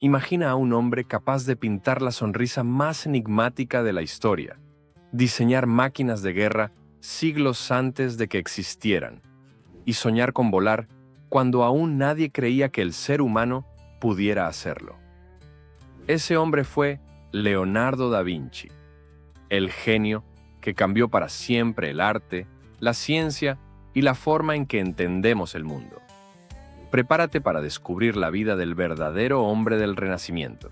Imagina a un hombre capaz de pintar la sonrisa más enigmática de la historia, diseñar máquinas de guerra siglos antes de que existieran, y soñar con volar cuando aún nadie creía que el ser humano pudiera hacerlo. Ese hombre fue Leonardo da Vinci, el genio que cambió para siempre el arte, la ciencia y la forma en que entendemos el mundo. Prepárate para descubrir la vida del verdadero hombre del Renacimiento,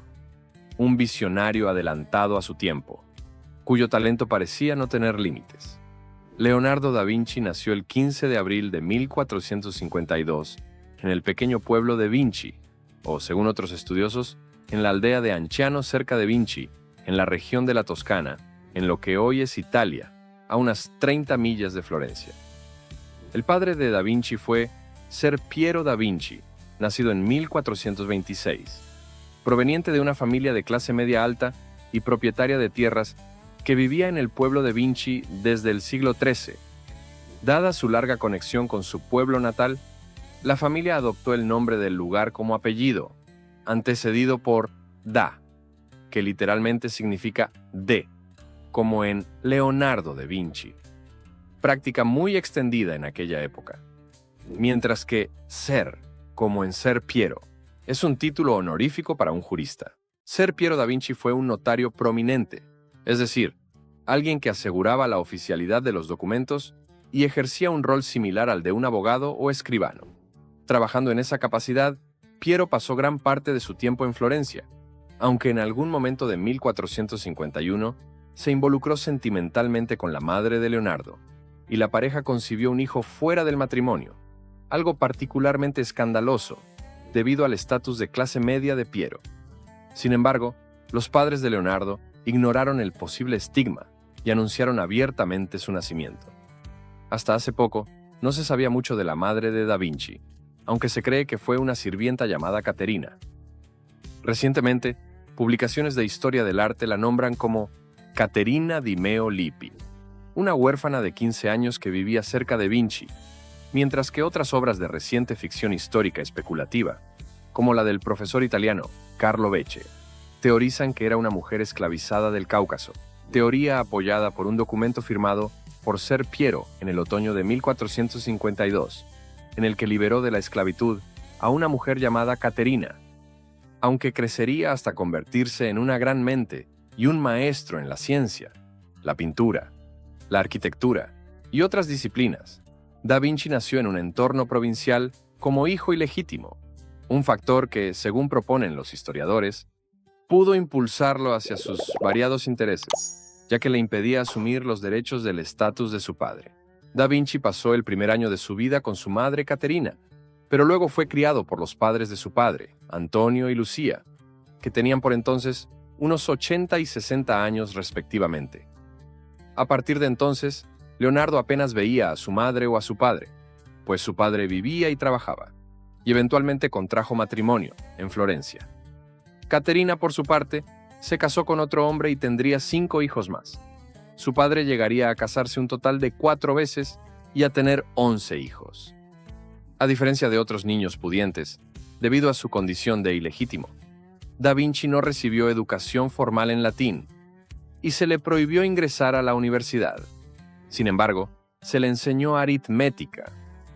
un visionario adelantado a su tiempo, cuyo talento parecía no tener límites. Leonardo da Vinci nació el 15 de abril de 1452 en el pequeño pueblo de Vinci, o según otros estudiosos, en la aldea de Anciano cerca de Vinci, en la región de la Toscana, en lo que hoy es Italia, a unas 30 millas de Florencia. El padre de da Vinci fue Ser Piero da Vinci, nacido en 1426, proveniente de una familia de clase media alta y propietaria de tierras que vivía en el pueblo de Vinci desde el siglo XIII. Dada su larga conexión con su pueblo natal, la familia adoptó el nombre del lugar como apellido, antecedido por da, que literalmente significa de, como en Leonardo da Vinci, práctica muy extendida en aquella época. Mientras que ser, como en Ser Piero, es un título honorífico para un jurista. Ser Piero da Vinci fue un notario prominente, es decir, alguien que aseguraba la oficialidad de los documentos y ejercía un rol similar al de un abogado o escribano. Trabajando en esa capacidad, Piero pasó gran parte de su tiempo en Florencia, aunque en algún momento de 1451 se involucró sentimentalmente con la madre de Leonardo, y la pareja concibió un hijo fuera del matrimonio, algo particularmente escandaloso, debido al estatus de clase media de Piero. Sin embargo, los padres de Leonardo ignoraron el posible estigma y anunciaron abiertamente su nacimiento. Hasta hace poco, no se sabía mucho de la madre de da Vinci, aunque se cree que fue una sirvienta llamada Caterina. Recientemente, publicaciones de historia del arte la nombran como Caterina di Meo Lippi, una huérfana de 15 años que vivía cerca de Vinci, mientras que otras obras de reciente ficción histórica especulativa, como la del profesor italiano Carlo Becce, teorizan que era una mujer esclavizada del Cáucaso, teoría apoyada por un documento firmado por Ser Piero en el otoño de 1452, en el que liberó de la esclavitud a una mujer llamada Caterina, aunque crecería hasta convertirse en una gran mente y un maestro en la ciencia, la pintura, la arquitectura y otras disciplinas. Da Vinci nació en un entorno provincial como hijo ilegítimo, un factor que, según proponen los historiadores, pudo impulsarlo hacia sus variados intereses, ya que le impedía asumir los derechos del estatus de su padre. Da Vinci pasó el primer año de su vida con su madre Caterina, pero luego fue criado por los padres de su padre, Antonio y Lucía, que tenían por entonces unos 80 y 60 años respectivamente. A partir de entonces, Leonardo apenas veía a su madre o a su padre, pues su padre vivía y trabajaba, y eventualmente contrajo matrimonio en Florencia. Caterina, por su parte, se casó con otro hombre y tendría 5 hijos más. Su padre llegaría a casarse un total de 4 veces y a tener 11 hijos. A diferencia de otros niños pudientes, debido a su condición de ilegítimo, Da Vinci no recibió educación formal en latín y se le prohibió ingresar a la universidad. Sin embargo, se le enseñó aritmética,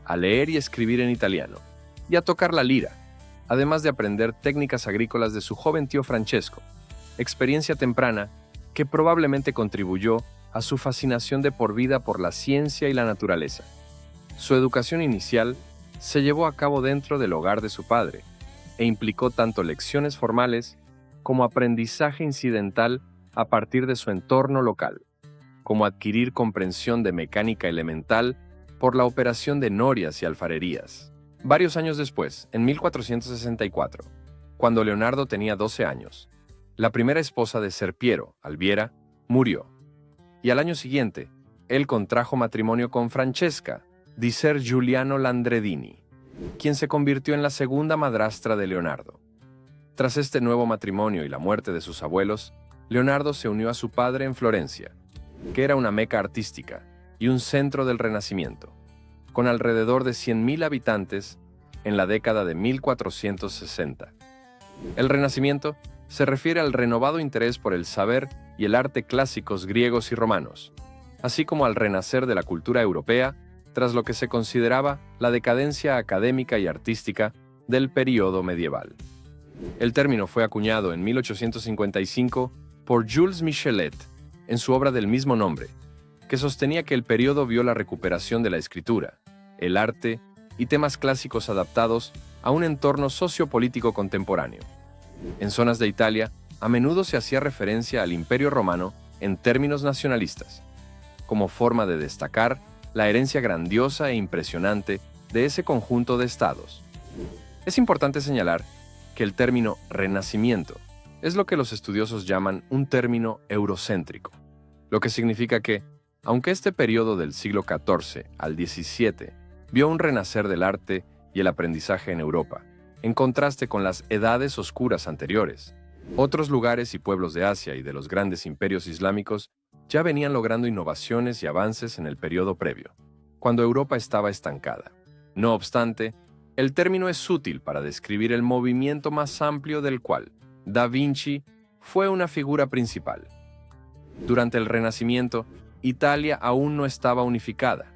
a leer y escribir en italiano, y a tocar la lira, además de aprender técnicas agrícolas de su joven tío Francesco, experiencia temprana que probablemente contribuyó a su fascinación de por vida por la ciencia y la naturaleza. Su educación inicial se llevó a cabo dentro del hogar de su padre, e implicó tanto lecciones formales como aprendizaje incidental a partir de su entorno local, como adquirir comprensión de mecánica elemental por la operación de norias y alfarerías. Varios años después, en 1464, cuando Leonardo tenía 12 años, la primera esposa de Ser Piero, Alviera, murió, y al año siguiente, él contrajo matrimonio con Francesca, di Ser Giuliano Landredini, quien se convirtió en la segunda madrastra de Leonardo. Tras este nuevo matrimonio y la muerte de sus abuelos, Leonardo se unió a su padre en Florencia, que era una meca artística y un centro del Renacimiento, con alrededor de 100.000 habitantes en la década de 1460. El Renacimiento se refiere al renovado interés por el saber y el arte clásicos griegos y romanos, así como al renacer de la cultura europea tras lo que se consideraba la decadencia académica y artística del período medieval. El término fue acuñado en 1855 por Jules Michelet en su obra del mismo nombre, que sostenía que el período vio la recuperación de la escritura, el arte y temas clásicos adaptados a un entorno sociopolítico contemporáneo. En zonas de Italia, a menudo se hacía referencia al Imperio Romano en términos nacionalistas, como forma de destacar la herencia grandiosa e impresionante de ese conjunto de estados. Es importante señalar que el término Renacimiento es lo que los estudiosos llaman un término eurocéntrico, lo que significa que, aunque este periodo del siglo XIV al XVII vio un renacer del arte y el aprendizaje en Europa, en contraste con las edades oscuras anteriores, otros lugares y pueblos de Asia y de los grandes imperios islámicos ya venían logrando innovaciones y avances en el periodo previo, cuando Europa estaba estancada. No obstante, el término es útil para describir el movimiento más amplio del cual Da Vinci fue una figura principal. Durante el Renacimiento, Italia aún no estaba unificada.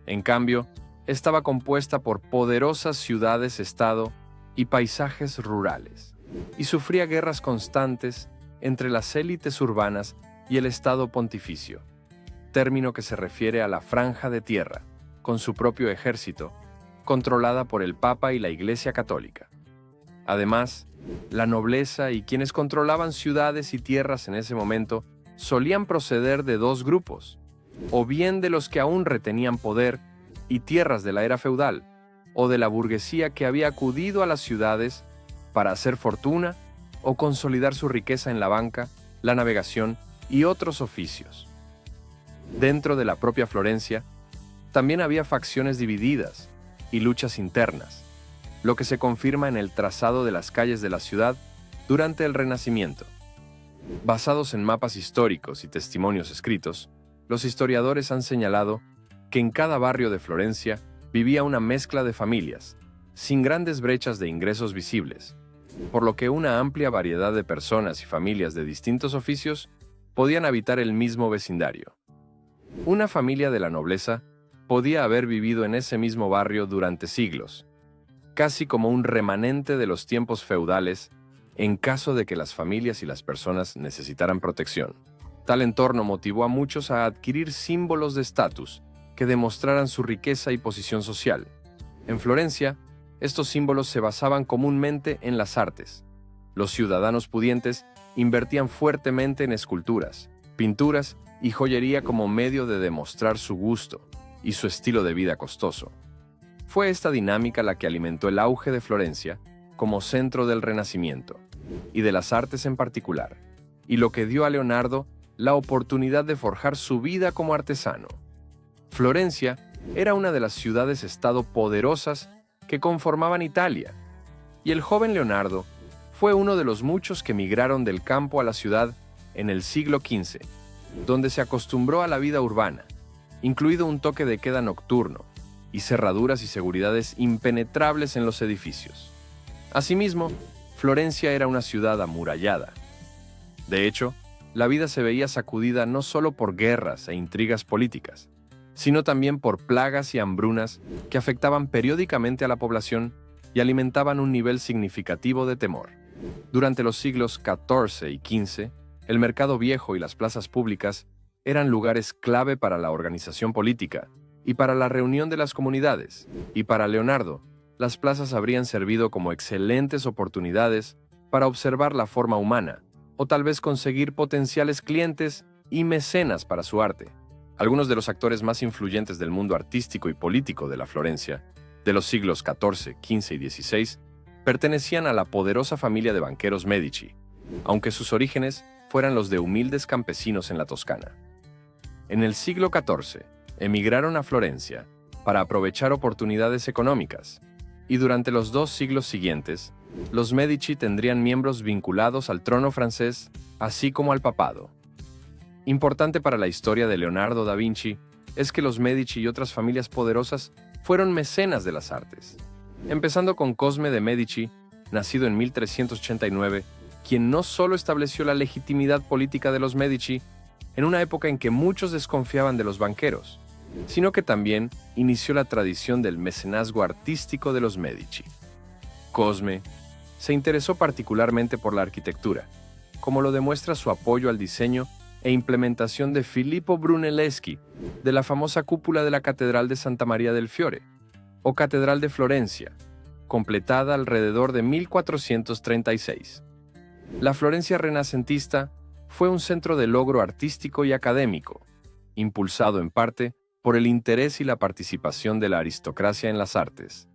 En cambio, estaba compuesta por poderosas ciudades-estado y paisajes rurales, y sufría guerras constantes entre las élites urbanas y el Estado pontificio, término que se refiere a la franja de tierra, con su propio ejército, controlada por el Papa y la Iglesia Católica. Además, la nobleza y quienes controlaban ciudades y tierras en ese momento solían proceder de dos grupos, o bien de los que aún retenían poder y tierras de la era feudal, o de la burguesía que había acudido a las ciudades para hacer fortuna o consolidar su riqueza en la banca, la navegación y otros oficios. Dentro de la propia Florencia, también había facciones divididas y luchas internas, lo que se confirma en el trazado de las calles de la ciudad durante el Renacimiento. Basados en mapas históricos y testimonios escritos, los historiadores han señalado que en cada barrio de Florencia vivía una mezcla de familias, sin grandes brechas de ingresos visibles, por lo que una amplia variedad de personas y familias de distintos oficios podían habitar el mismo vecindario. Una familia de la nobleza podía haber vivido en ese mismo barrio durante siglos, casi como un remanente de los tiempos feudales en caso de que las familias y las personas necesitaran protección. Tal entorno motivó a muchos a adquirir símbolos de estatus que demostraran su riqueza y posición social. En Florencia, estos símbolos se basaban comúnmente en las artes. Los ciudadanos pudientes invertían fuertemente en esculturas, pinturas y joyería como medio de demostrar su gusto y su estilo de vida costoso. Fue esta dinámica la que alimentó el auge de Florencia como centro del Renacimiento, y de las artes en particular, y lo que dio a Leonardo la oportunidad de forjar su vida como artesano. Florencia era una de las ciudades-estado poderosas que conformaban Italia, y el joven Leonardo fue uno de los muchos que migraron del campo a la ciudad en el siglo XV, donde se acostumbró a la vida urbana, incluido un toque de queda nocturno y cerraduras y seguridades impenetrables en los edificios. Asimismo, Florencia era una ciudad amurallada. De hecho, la vida se veía sacudida no solo por guerras e intrigas políticas, sino también por plagas y hambrunas que afectaban periódicamente a la población y alimentaban un nivel significativo de temor. Durante los siglos XIV y XV, el mercado viejo y las plazas públicas eran lugares clave para la organización política y para la reunión de las comunidades, y para Leonardo, las plazas habrían servido como excelentes oportunidades para observar la forma humana, o tal vez conseguir potenciales clientes y mecenas para su arte. Algunos de los actores más influyentes del mundo artístico y político de la Florencia, de los siglos XIV, XV y XVI, pertenecían a la poderosa familia de banqueros Medici, aunque sus orígenes fueran los de humildes campesinos en la Toscana. En el siglo XIV, emigraron a Florencia para aprovechar oportunidades económicas, y durante los 2 siglos siguientes, los Medici tendrían miembros vinculados al trono francés, así como al papado. Importante para la historia de Leonardo da Vinci es que los Medici y otras familias poderosas fueron mecenas de las artes. Empezando con Cosme de Medici, nacido en 1389, quien no solo estableció la legitimidad política de los Medici en una época en que muchos desconfiaban de los banqueros, sino que también inició la tradición del mecenazgo artístico de los Medici. Cosme se interesó particularmente por la arquitectura, como lo demuestra su apoyo al diseño e implementación de Filippo Brunelleschi de la famosa cúpula de la Catedral de Santa María del Fiore, o Catedral de Florencia, completada alrededor de 1436. La Florencia renacentista fue un centro de logro artístico y académico, impulsado en parte por el interés y la participación de la aristocracia en las artes,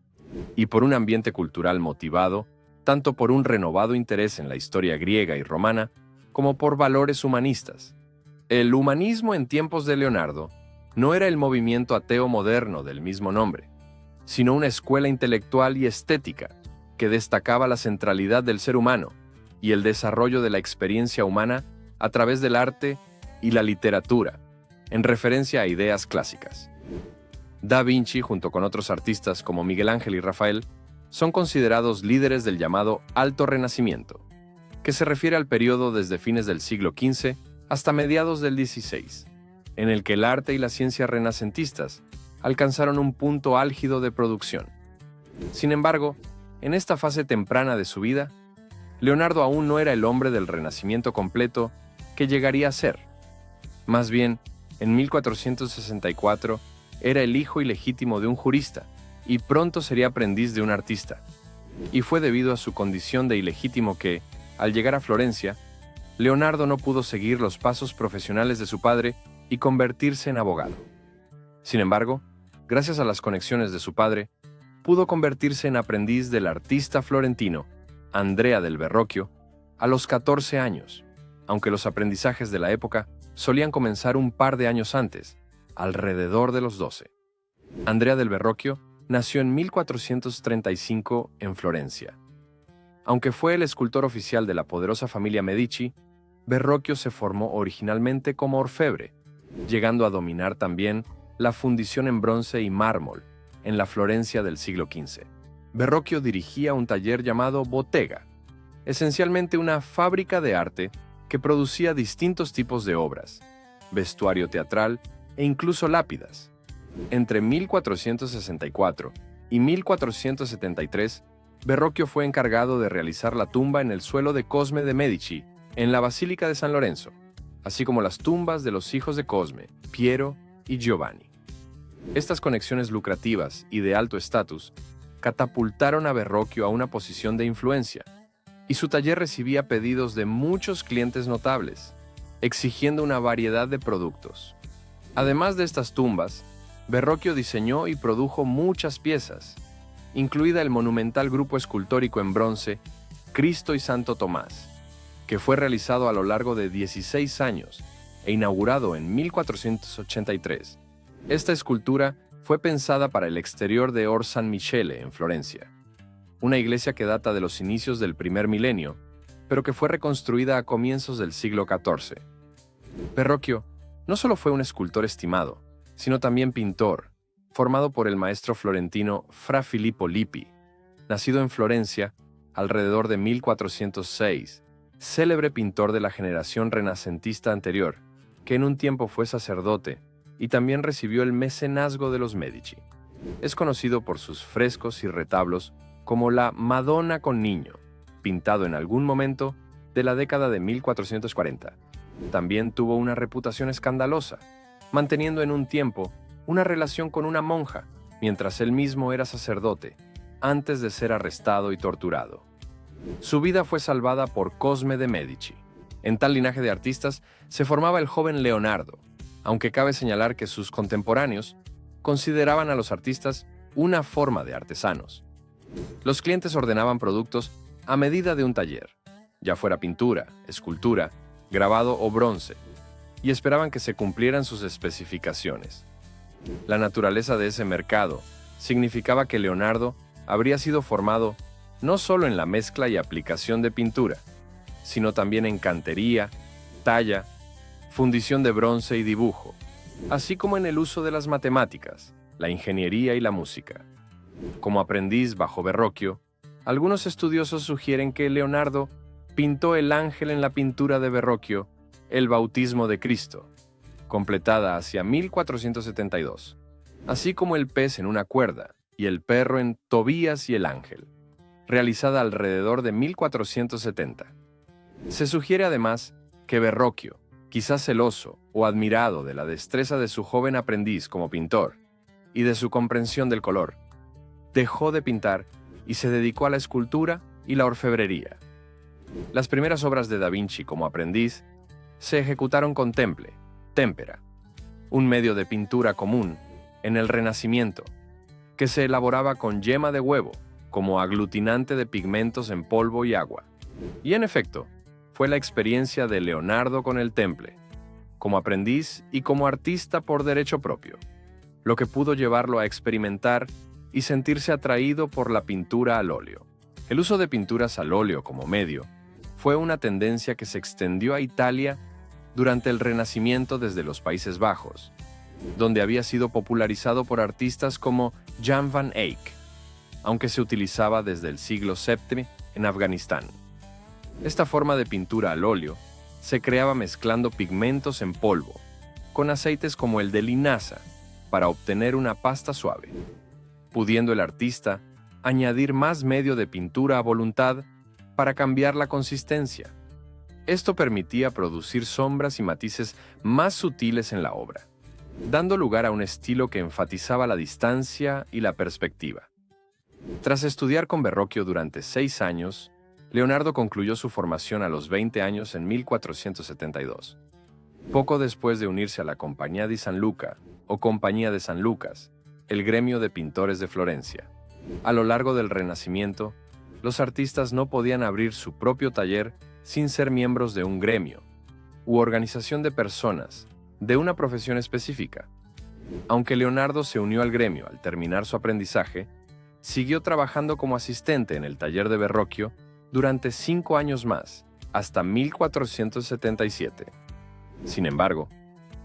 y por un ambiente cultural motivado tanto por un renovado interés en la historia griega y romana como por valores humanistas. El humanismo en tiempos de Leonardo no era el movimiento ateo moderno del mismo nombre, sino una escuela intelectual y estética que destacaba la centralidad del ser humano y el desarrollo de la experiencia humana a través del arte y la literatura, en referencia a ideas clásicas. Da Vinci, junto con otros artistas como Miguel Ángel y Rafael, son considerados líderes del llamado Alto Renacimiento, que se refiere al periodo desde fines del siglo XV hasta mediados del XVI, en el que el arte y la ciencia renacentistas alcanzaron un punto álgido de producción. Sin embargo, en esta fase temprana de su vida, Leonardo aún no era el hombre del Renacimiento completo que llegaría a ser. Más bien, en 1464 era el hijo ilegítimo de un jurista y pronto sería aprendiz de un artista. Y fue debido a su condición de ilegítimo que, al llegar a Florencia, Leonardo no pudo seguir los pasos profesionales de su padre y convertirse en abogado. Sin embargo, gracias a las conexiones de su padre, pudo convertirse en aprendiz del artista florentino Andrea del Verrocchio a los 14 años, aunque los aprendizajes de la época solían comenzar un par de años antes, alrededor de los 12. Andrea del Verrocchio nació en 1435 en Florencia. Aunque fue el escultor oficial de la poderosa familia Medici, Verrocchio se formó originalmente como orfebre, llegando a dominar también la fundición en bronce y mármol en la Florencia del siglo XV. Verrocchio dirigía un taller llamado Bottega, esencialmente una fábrica de arte que producía distintos tipos de obras, vestuario teatral e incluso lápidas. Entre 1464 y 1473, Verrocchio fue encargado de realizar la tumba en el suelo de Cosme de Medici, en la Basílica de San Lorenzo, así como las tumbas de los hijos de Cosme, Piero y Giovanni. Estas conexiones lucrativas y de alto estatus catapultaron a Verrocchio a una posición de influencia, y su taller recibía pedidos de muchos clientes notables, exigiendo una variedad de productos. Además de estas tumbas, Verrocchio diseñó y produjo muchas piezas, incluida el monumental grupo escultórico en bronce Cristo y Santo Tomás, que fue realizado a lo largo de 16 años e inaugurado en 1483. Esta escultura fue pensada para el exterior de Or San Michele en Florencia, una iglesia que data de los inicios del primer milenio, pero que fue reconstruida a comienzos del siglo XIV. Verrocchio no solo fue un escultor estimado, sino también pintor, formado por el maestro florentino Fra Filippo Lippi, nacido en Florencia alrededor de 1406, célebre pintor de la generación renacentista anterior, que en un tiempo fue sacerdote y también recibió el mecenazgo de los Medici. Es conocido por sus frescos y retablos como la Madonna con Niño, pintado en algún momento de la década de 1440. También tuvo una reputación escandalosa, manteniendo en un tiempo una relación con una monja, mientras él mismo era sacerdote, antes de ser arrestado y torturado. Su vida fue salvada por Cosme de Medici. En tal linaje de artistas se formaba el joven Leonardo, aunque cabe señalar que sus contemporáneos consideraban a los artistas una forma de artesanos. Los clientes ordenaban productos a medida de un taller, ya fuera pintura, escultura, grabado o bronce, y esperaban que se cumplieran sus especificaciones. La naturaleza de ese mercado significaba que Leonardo habría sido formado no solo en la mezcla y aplicación de pintura, sino también en cantería, talla, fundición de bronce y dibujo, así como en el uso de las matemáticas, la ingeniería y la música. Como aprendiz bajo Verrocchio, Algunos estudiosos sugieren que Leonardo pintó el ángel en la pintura de Verrocchio, El bautismo de Cristo, completada hacia 1472, así como el pez en una cuerda y el perro en Tobías y el ángel, realizada alrededor de 1470. Se sugiere además que Verrocchio, quizás celoso o admirado de la destreza de su joven aprendiz como pintor y de su comprensión del color, dejó de pintar y se dedicó a la escultura y la orfebrería. Las primeras obras de Da Vinci como aprendiz se ejecutaron con temple, témpera, un medio de pintura común en el Renacimiento, que se elaboraba con yema de huevo como aglutinante de pigmentos en polvo y agua. Y en efecto, fue la experiencia de Leonardo con el temple, como aprendiz y como artista por derecho propio, lo que pudo llevarlo a experimentar y sentirse atraído por la pintura al óleo. El uso de pinturas al óleo como medio fue una tendencia que se extendió a Italia durante el Renacimiento desde los Países Bajos, donde había sido popularizado por artistas como Jan van Eyck, aunque se utilizaba desde el siglo VII en Afganistán. Esta forma de pintura al óleo se creaba mezclando pigmentos en polvo con aceites como el de linaza para obtener una pasta suave, pudiendo el artista añadir más medio de pintura a voluntad para cambiar la consistencia. Esto permitía producir sombras y matices más sutiles en la obra, dando lugar a un estilo que enfatizaba la distancia y la perspectiva. Tras estudiar con Verrocchio durante 6 años, Leonardo concluyó su formación a los 20 años en 1472. Poco después de unirse a la Compañía di San Luca, o Compañía de San Lucas, el gremio de pintores de Florencia. A lo largo del Renacimiento, los artistas no podían abrir su propio taller sin ser miembros de un gremio u organización de personas de una profesión específica. Aunque Leonardo se unió al gremio al terminar su aprendizaje, siguió trabajando como asistente en el taller de Verrocchio durante 5 años más, hasta 1477. Sin embargo,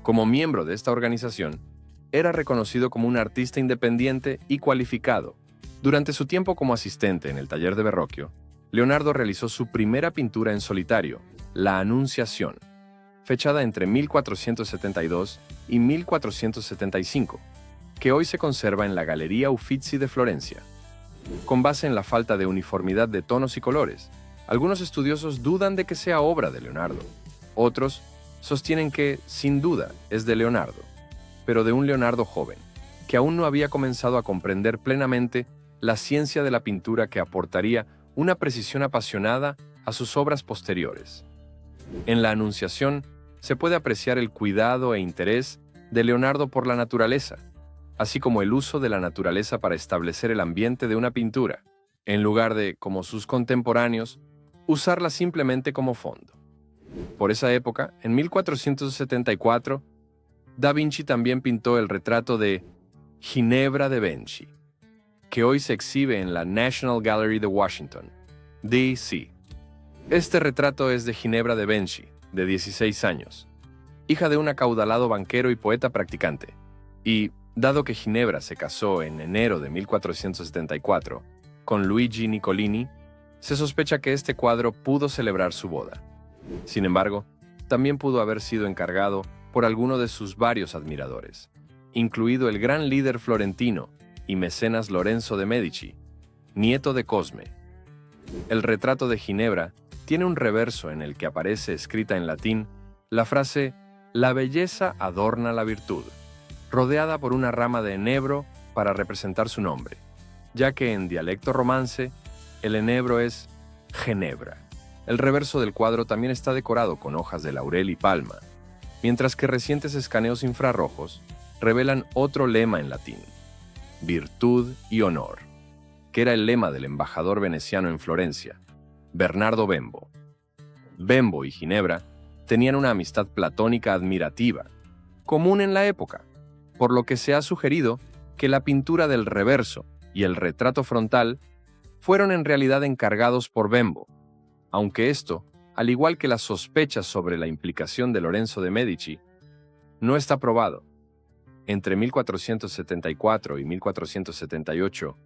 como miembro de esta organización, era reconocido como un artista independiente y cualificado. Durante su tiempo como asistente en el taller de Verrocchio, Leonardo realizó su primera pintura en solitario, La Anunciación, fechada entre 1472 y 1475, que hoy se conserva en la Galería Uffizi de Florencia. Con base en la falta de uniformidad de tonos y colores, algunos estudiosos dudan de que sea obra de Leonardo. Otros sostienen que, sin duda, es de Leonardo, pero de un Leonardo joven, que aún no había comenzado a comprender plenamente la ciencia de la pintura que aportaría una precisión apasionada a sus obras posteriores. En la Anunciación se puede apreciar el cuidado e interés de Leonardo por la naturaleza, así como el uso de la naturaleza para establecer el ambiente de una pintura, en lugar de, como sus contemporáneos, usarla simplemente como fondo. Por esa época, en 1474, Da Vinci también pintó el retrato de Ginebra de Benci, que hoy se exhibe en la National Gallery de Washington, D.C. Este retrato es de Ginebra de Benci, de 16 años, hija de un acaudalado banquero y poeta practicante, y, dado que Ginebra se casó en enero de 1474 con Luigi Niccolini, se sospecha que este cuadro pudo celebrar su boda. Sin embargo, también pudo haber sido encargado por alguno de sus varios admiradores, incluido el gran líder florentino y mecenas Lorenzo de Medici, nieto de Cosme. El retrato de Ginebra tiene un reverso en el que aparece escrita en latín la frase «La belleza adorna la virtud», rodeada por una rama de enebro para representar su nombre, ya que en dialecto romance el enebro es Ginebra. El reverso del cuadro también está decorado con hojas de laurel y palma, mientras que recientes escaneos infrarrojos revelan otro lema en latín, virtud y honor, que era el lema del embajador veneciano en Florencia, Bernardo Bembo. Bembo y Ginebra tenían una amistad platónica admirativa, común en la época, por lo que se ha sugerido que la pintura del reverso y el retrato frontal fueron en realidad encargados por Bembo, aunque esto, al igual que las sospechas sobre la implicación de Lorenzo de Medici, no está probado. Entre 1474 y 1478,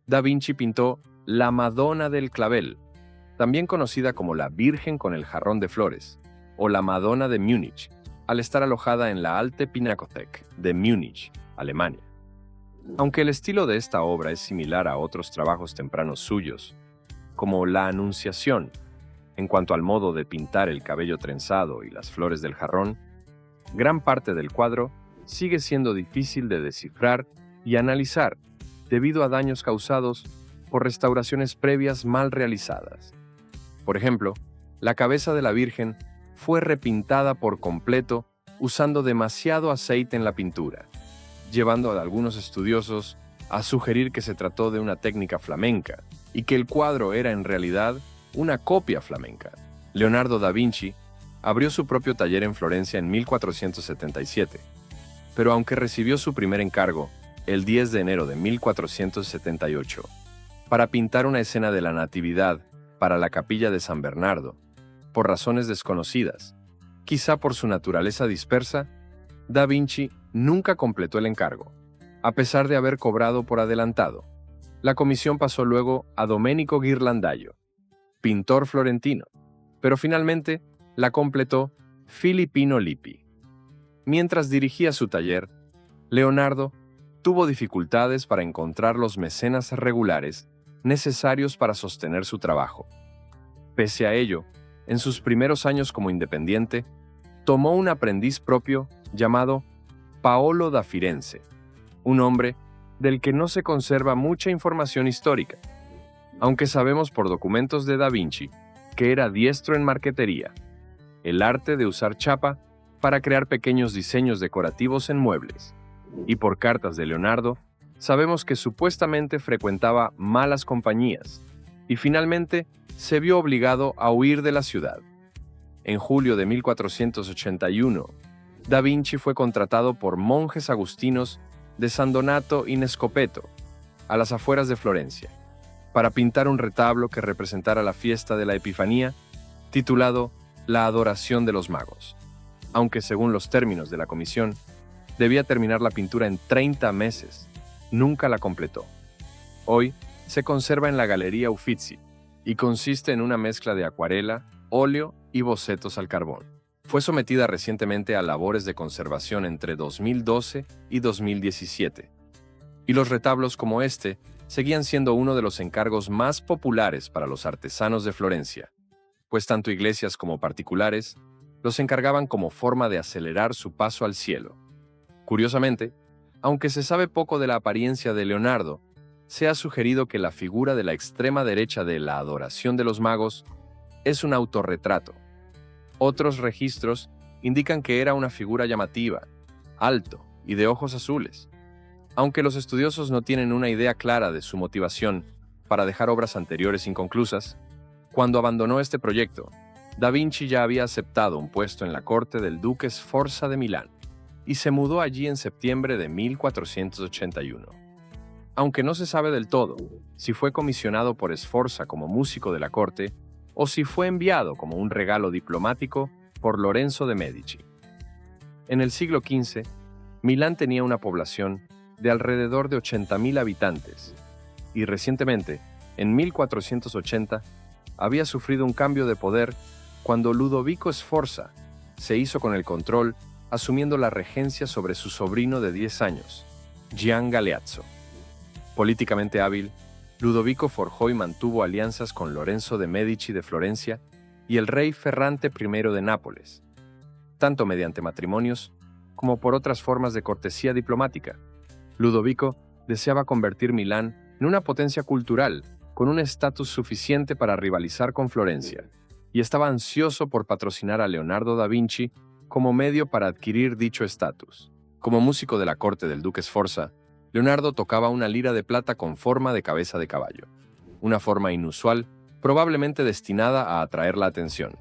Da Vinci pintó la Madonna del Clavel, también conocida como la Virgen con el jarrón de flores, o la Madonna de Múnich, al estar alojada en la Alte Pinakothek de Múnich, Alemania. Aunque el estilo de esta obra es similar a otros trabajos tempranos suyos, como La Anunciación, en cuanto al modo de pintar el cabello trenzado y las flores del jarrón, gran parte del cuadro sigue siendo difícil de descifrar y analizar debido a daños causados por restauraciones previas mal realizadas. Por ejemplo, la cabeza de la Virgen fue repintada por completo usando demasiado aceite en la pintura, llevando a algunos estudiosos a sugerir que se trató de una técnica flamenca y que el cuadro era en realidad una copia flamenca. Leonardo da Vinci abrió su propio taller en Florencia en 1477, pero aunque recibió su primer encargo el 10 de enero de 1478 para pintar una escena de la Natividad para la capilla de San Bernardo, por razones desconocidas, quizá por su naturaleza dispersa, Da Vinci nunca completó el encargo, a pesar de haber cobrado por adelantado. La comisión pasó luego a Domenico Ghirlandaio, pintor florentino, pero finalmente la completó Filippino Lippi. Mientras dirigía su taller, Leonardo tuvo dificultades para encontrar los mecenas regulares necesarios para sostener su trabajo. Pese a ello, en sus primeros años como independiente, tomó un aprendiz propio llamado Paolo da Firenze, un hombre del que no se conserva mucha información histórica, aunque sabemos por documentos de Da Vinci que era diestro en marquetería, el arte de usar chapa para crear pequeños diseños decorativos en muebles, y por cartas de Leonardo, sabemos que supuestamente frecuentaba malas compañías, y finalmente se vio obligado a huir de la ciudad. En julio de 1481, Da Vinci fue contratado por monjes agustinos de San Donato in Scopeto, a las afueras de Florencia, para pintar un retablo que representara la fiesta de la Epifanía, titulado La Adoración de los Magos, aunque según los términos de la comisión, debía terminar la pintura en 30 meses. Nunca la completó. Hoy se conserva en la Galería Uffizi y consiste en una mezcla de acuarela, óleo y bocetos al carbón. Fue sometida recientemente a labores de conservación entre 2012 y 2017. Y los retablos como este seguían siendo uno de los encargos más populares para los artesanos de Florencia, pues tanto iglesias como particulares los encargaban como forma de acelerar su paso al cielo. Curiosamente, aunque se sabe poco de la apariencia de Leonardo, se ha sugerido que la figura de la extrema derecha de la Adoración de los Magos es un autorretrato. Otros registros indican que era una figura llamativa, alto y de ojos azules. Aunque los estudiosos no tienen una idea clara de su motivación para dejar obras anteriores inconclusas, cuando abandonó este proyecto, Da Vinci ya había aceptado un puesto en la corte del duque Sforza de Milán y se mudó allí en septiembre de 1481. Aunque no se sabe del todo si fue comisionado por Sforza como músico de la corte o si fue enviado como un regalo diplomático por Lorenzo de Medici. En el siglo XV, Milán tenía una población de alrededor de 80.000 habitantes y recientemente, en 1480, había sufrido un cambio de poder cuando Ludovico Sforza se hizo con el control asumiendo la regencia sobre su sobrino de 10 años, Gian Galeazzo. Políticamente hábil, Ludovico forjó y mantuvo alianzas con Lorenzo de Medici de Florencia y el rey Ferrante I de Nápoles, tanto mediante matrimonios como por otras formas de cortesía diplomática. Ludovico deseaba convertir Milán en una potencia cultural con un estatus suficiente para rivalizar con Florencia, y estaba ansioso por patrocinar a Leonardo da Vinci como medio para adquirir dicho estatus. Como músico de la corte del duque Sforza, Leonardo tocaba una lira de plata con forma de cabeza de caballo, una forma inusual, probablemente destinada a atraer la atención.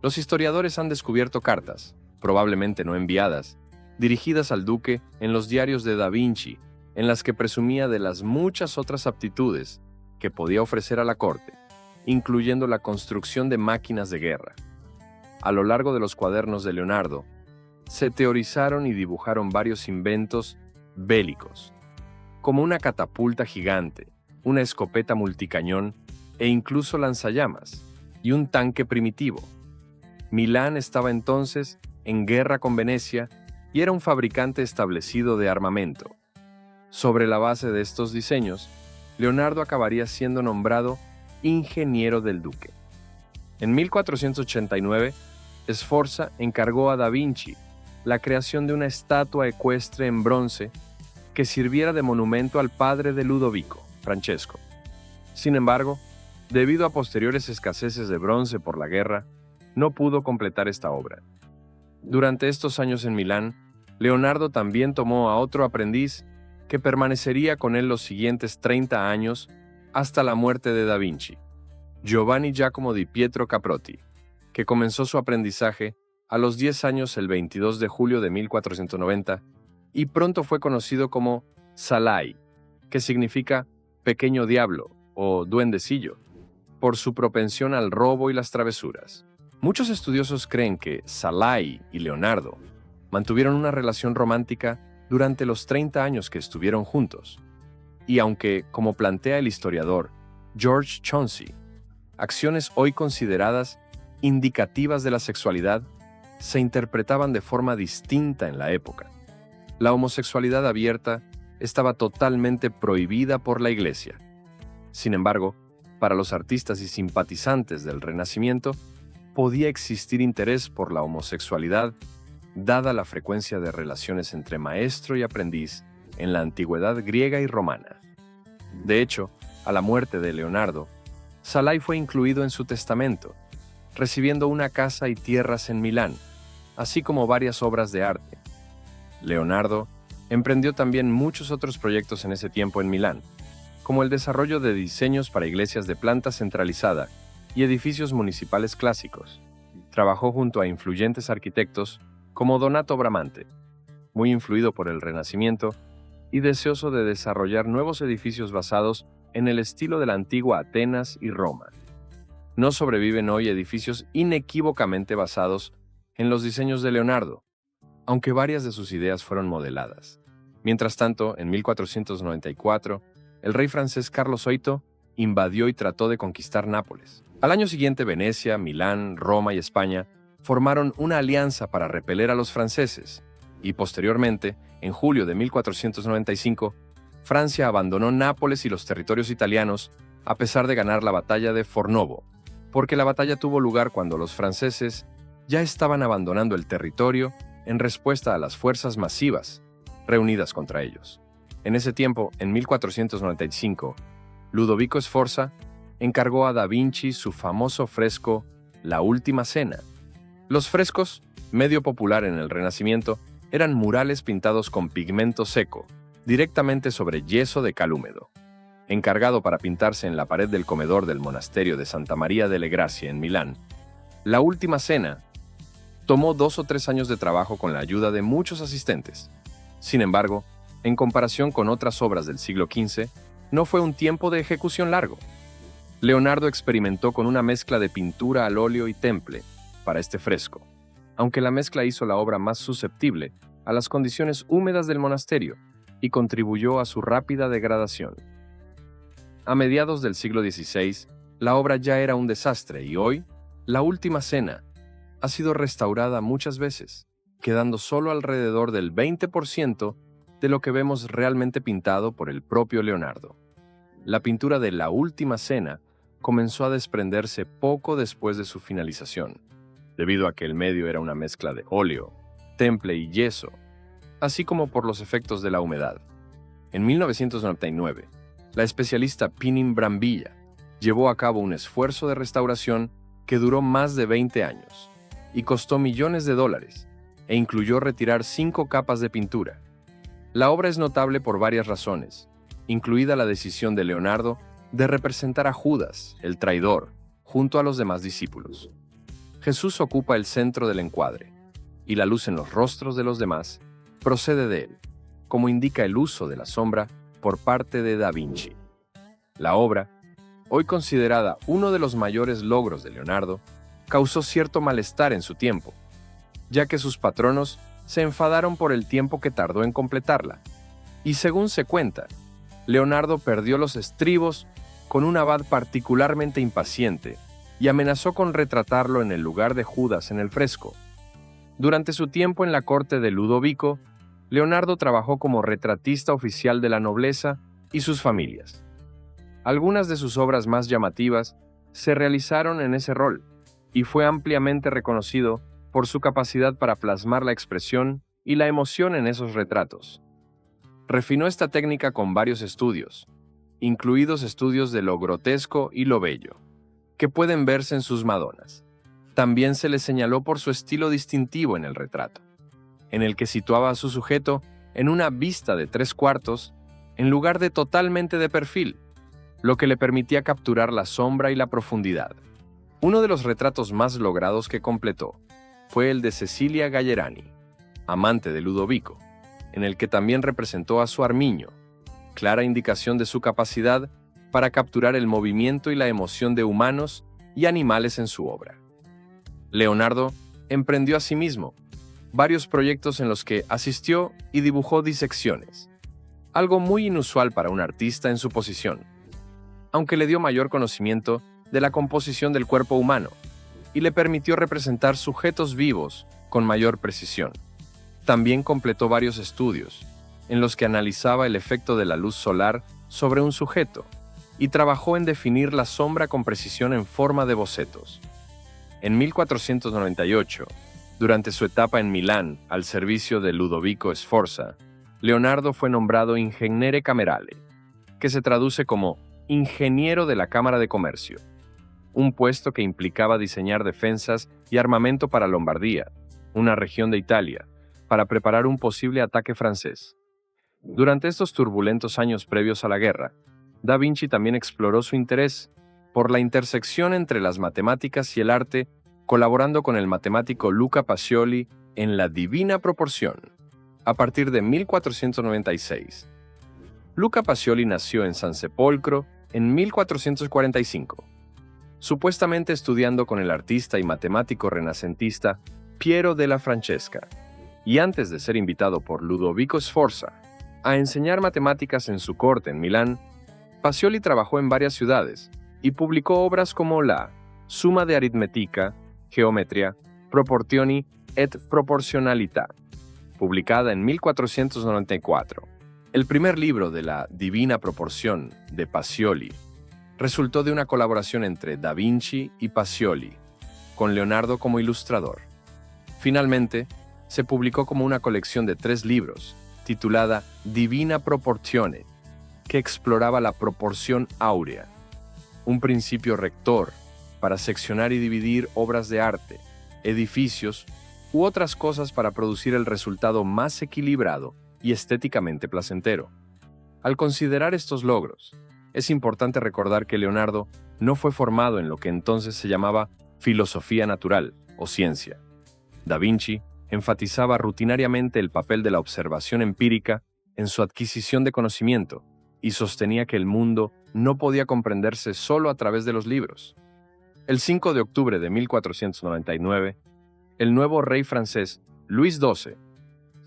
Los historiadores han descubierto cartas, probablemente no enviadas, dirigidas al duque en los diarios de Da Vinci, en las que presumía de las muchas otras aptitudes que podía ofrecer a la corte, incluyendo la construcción de máquinas de guerra. A lo largo de los cuadernos de Leonardo, se teorizaron y dibujaron varios inventos bélicos, como una catapulta gigante, una escopeta multicañón e incluso lanzallamas, y un tanque primitivo. Milán estaba entonces en guerra con Venecia y era un fabricante establecido de armamento. Sobre la base de estos diseños, Leonardo acabaría siendo nombrado ingeniero del duque. En 1489, Sforza encargó a Da Vinci la creación de una estatua ecuestre en bronce que sirviera de monumento al padre de Ludovico, Francesco. Sin embargo, debido a posteriores escaseces de bronce por la guerra, no pudo completar esta obra. Durante estos años en Milán, Leonardo también tomó a otro aprendiz que permanecería con él los siguientes 30 años hasta la muerte de Da Vinci, Giovanni Giacomo di Pietro Caprotti, que comenzó su aprendizaje a los 10 años el 22 de julio de 1490 y pronto fue conocido como Salai, que significa pequeño diablo o duendecillo, por su propensión al robo y las travesuras. Muchos estudiosos creen que Salai y Leonardo mantuvieron una relación romántica durante los 30 años que estuvieron juntos. Y aunque, como plantea el historiador George Chauncey, acciones hoy consideradas indicativas de la sexualidad se interpretaban de forma distinta en la época. La homosexualidad abierta estaba totalmente prohibida por la Iglesia. Sin embargo, para los artistas y simpatizantes del Renacimiento, podía existir interés por la homosexualidad, dada la frecuencia de relaciones entre maestro y aprendiz en la antigüedad griega y romana. De hecho, a la muerte de Leonardo, Salai fue incluido en su testamento, recibiendo una casa y tierras en Milán, así como varias obras de arte. Leonardo emprendió también muchos otros proyectos en ese tiempo en Milán, como el desarrollo de diseños para iglesias de planta centralizada y edificios municipales clásicos. Trabajó junto a influyentes arquitectos como Donato Bramante, muy influido por el Renacimiento y deseoso de desarrollar nuevos edificios basados en el estilo de la antigua Atenas y Roma. No sobreviven hoy edificios inequívocamente basados en los diseños de Leonardo, aunque varias de sus ideas fueron modeladas. Mientras tanto, en 1494, el rey francés Carlos VIII invadió y trató de conquistar Nápoles. Al año siguiente, Venecia, Milán, Roma y España formaron una alianza para repeler a los franceses, y posteriormente, en julio de 1495, Francia abandonó Nápoles y los territorios italianos a pesar de ganar la batalla de Fornovo, porque la batalla tuvo lugar cuando los franceses ya estaban abandonando el territorio en respuesta a las fuerzas masivas reunidas contra ellos. En ese tiempo, en 1495, Ludovico Sforza encargó a Da Vinci su famoso fresco La Última Cena. Los frescos, medio popular en el Renacimiento, eran murales pintados con pigmento seco, directamente sobre yeso de cal húmedo. Encargado para pintarse en la pared del comedor del monasterio de Santa María delle Grazie en Milán, La Última Cena tomó 2 o 3 años de trabajo con la ayuda de muchos asistentes. Sin embargo, en comparación con otras obras del siglo XV, no fue un tiempo de ejecución largo. Leonardo experimentó con una mezcla de pintura al óleo y temple para este fresco, aunque la mezcla hizo la obra más susceptible a las condiciones húmedas del monasterio y contribuyó a su rápida degradación. A mediados del siglo XVI, la obra ya era un desastre y hoy, La Última Cena ha sido restaurada muchas veces, quedando solo alrededor del 20% de lo que vemos realmente pintado por el propio Leonardo. La pintura de La Última Cena comenzó a desprenderse poco después de su finalización, debido a que el medio era una mezcla de óleo, temple y yeso, así como por los efectos de la humedad. En 1999, la especialista Pinin Brambilla llevó a cabo un esfuerzo de restauración que duró más de 20 años y costó millones de dólares, e incluyó retirar 5 capas de pintura. La obra es notable por varias razones, incluida la decisión de Leonardo de representar a Judas, el traidor, junto a los demás discípulos. Jesús ocupa el centro del encuadre, y la luz en los rostros de los demás procede de él, como indica el uso de la sombra por parte de Da Vinci. La obra, hoy considerada uno de los mayores logros de Leonardo, causó cierto malestar en su tiempo, ya que sus patronos se enfadaron por el tiempo que tardó en completarla, y según se cuenta, Leonardo perdió los estribos con un abad particularmente impaciente y amenazó con retratarlo en el lugar de Judas en el fresco. Durante su tiempo en la corte de Ludovico, Leonardo trabajó como retratista oficial de la nobleza y sus familias. Algunas de sus obras más llamativas se realizaron en ese rol y fue ampliamente reconocido por su capacidad para plasmar la expresión y la emoción en esos retratos. Refinó esta técnica con varios estudios, incluidos estudios de lo grotesco y lo bello, que pueden verse en sus Madonas. También se le señaló por su estilo distintivo en el retrato, en el que situaba a su sujeto en una vista de 3/4 en lugar de totalmente de perfil, lo que le permitía capturar la sombra y la profundidad. Uno de los retratos más logrados que completó fue el de Cecilia Gallerani, amante de Ludovico, en el que también representó a su Armiño, clara indicación de su capacidad para capturar el movimiento y la emoción de humanos y animales en su obra. Leonardo emprendió asimismo varios proyectos en los que asistió y dibujó disecciones, algo muy inusual para un artista en su posición, aunque le dio mayor conocimiento de la composición del cuerpo humano y le permitió representar sujetos vivos con mayor precisión. También completó varios estudios en los que analizaba el efecto de la luz solar sobre un sujeto y trabajó en definir la sombra con precisión en forma de bocetos. En 1498, durante su etapa en Milán al servicio de Ludovico Sforza, Leonardo fue nombrado Ingeniere Camerale, que se traduce como ingeniero de la Cámara de Comercio, un puesto que implicaba diseñar defensas y armamento para Lombardía, una región de Italia, para preparar un posible ataque francés. Durante estos turbulentos años previos a la guerra, Da Vinci también exploró su interés por la intersección entre las matemáticas y el arte, colaborando con el matemático Luca Pacioli en La Divina Proporción, a partir de 1496. Luca Pacioli nació en San Sepolcro en 1445, supuestamente estudiando con el artista y matemático renacentista Piero della Francesca, y antes de ser invitado por Ludovico Sforza a enseñar matemáticas en su corte en Milán, Pacioli trabajó en varias ciudades y publicó obras como la Summa de Aritmetica, Geometria, Proportioni et Proportionalità, publicada en 1494. El primer libro de la Divina Proporción de Pacioli resultó de una colaboración entre Da Vinci y Pacioli, con Leonardo como ilustrador. Finalmente, se publicó como una colección de 3 libros, titulada Divina Proportione, que exploraba la proporción áurea, un principio rector para seccionar y dividir obras de arte, edificios u otras cosas para producir el resultado más equilibrado y estéticamente placentero. Al considerar estos logros, es importante recordar que Leonardo no fue formado en lo que entonces se llamaba filosofía natural o ciencia. Da Vinci enfatizaba rutinariamente el papel de la observación empírica en su adquisición de conocimiento y sostenía que el mundo no podía comprenderse solo a través de los libros. El 5 de octubre de 1499, el nuevo rey francés, Luis XII,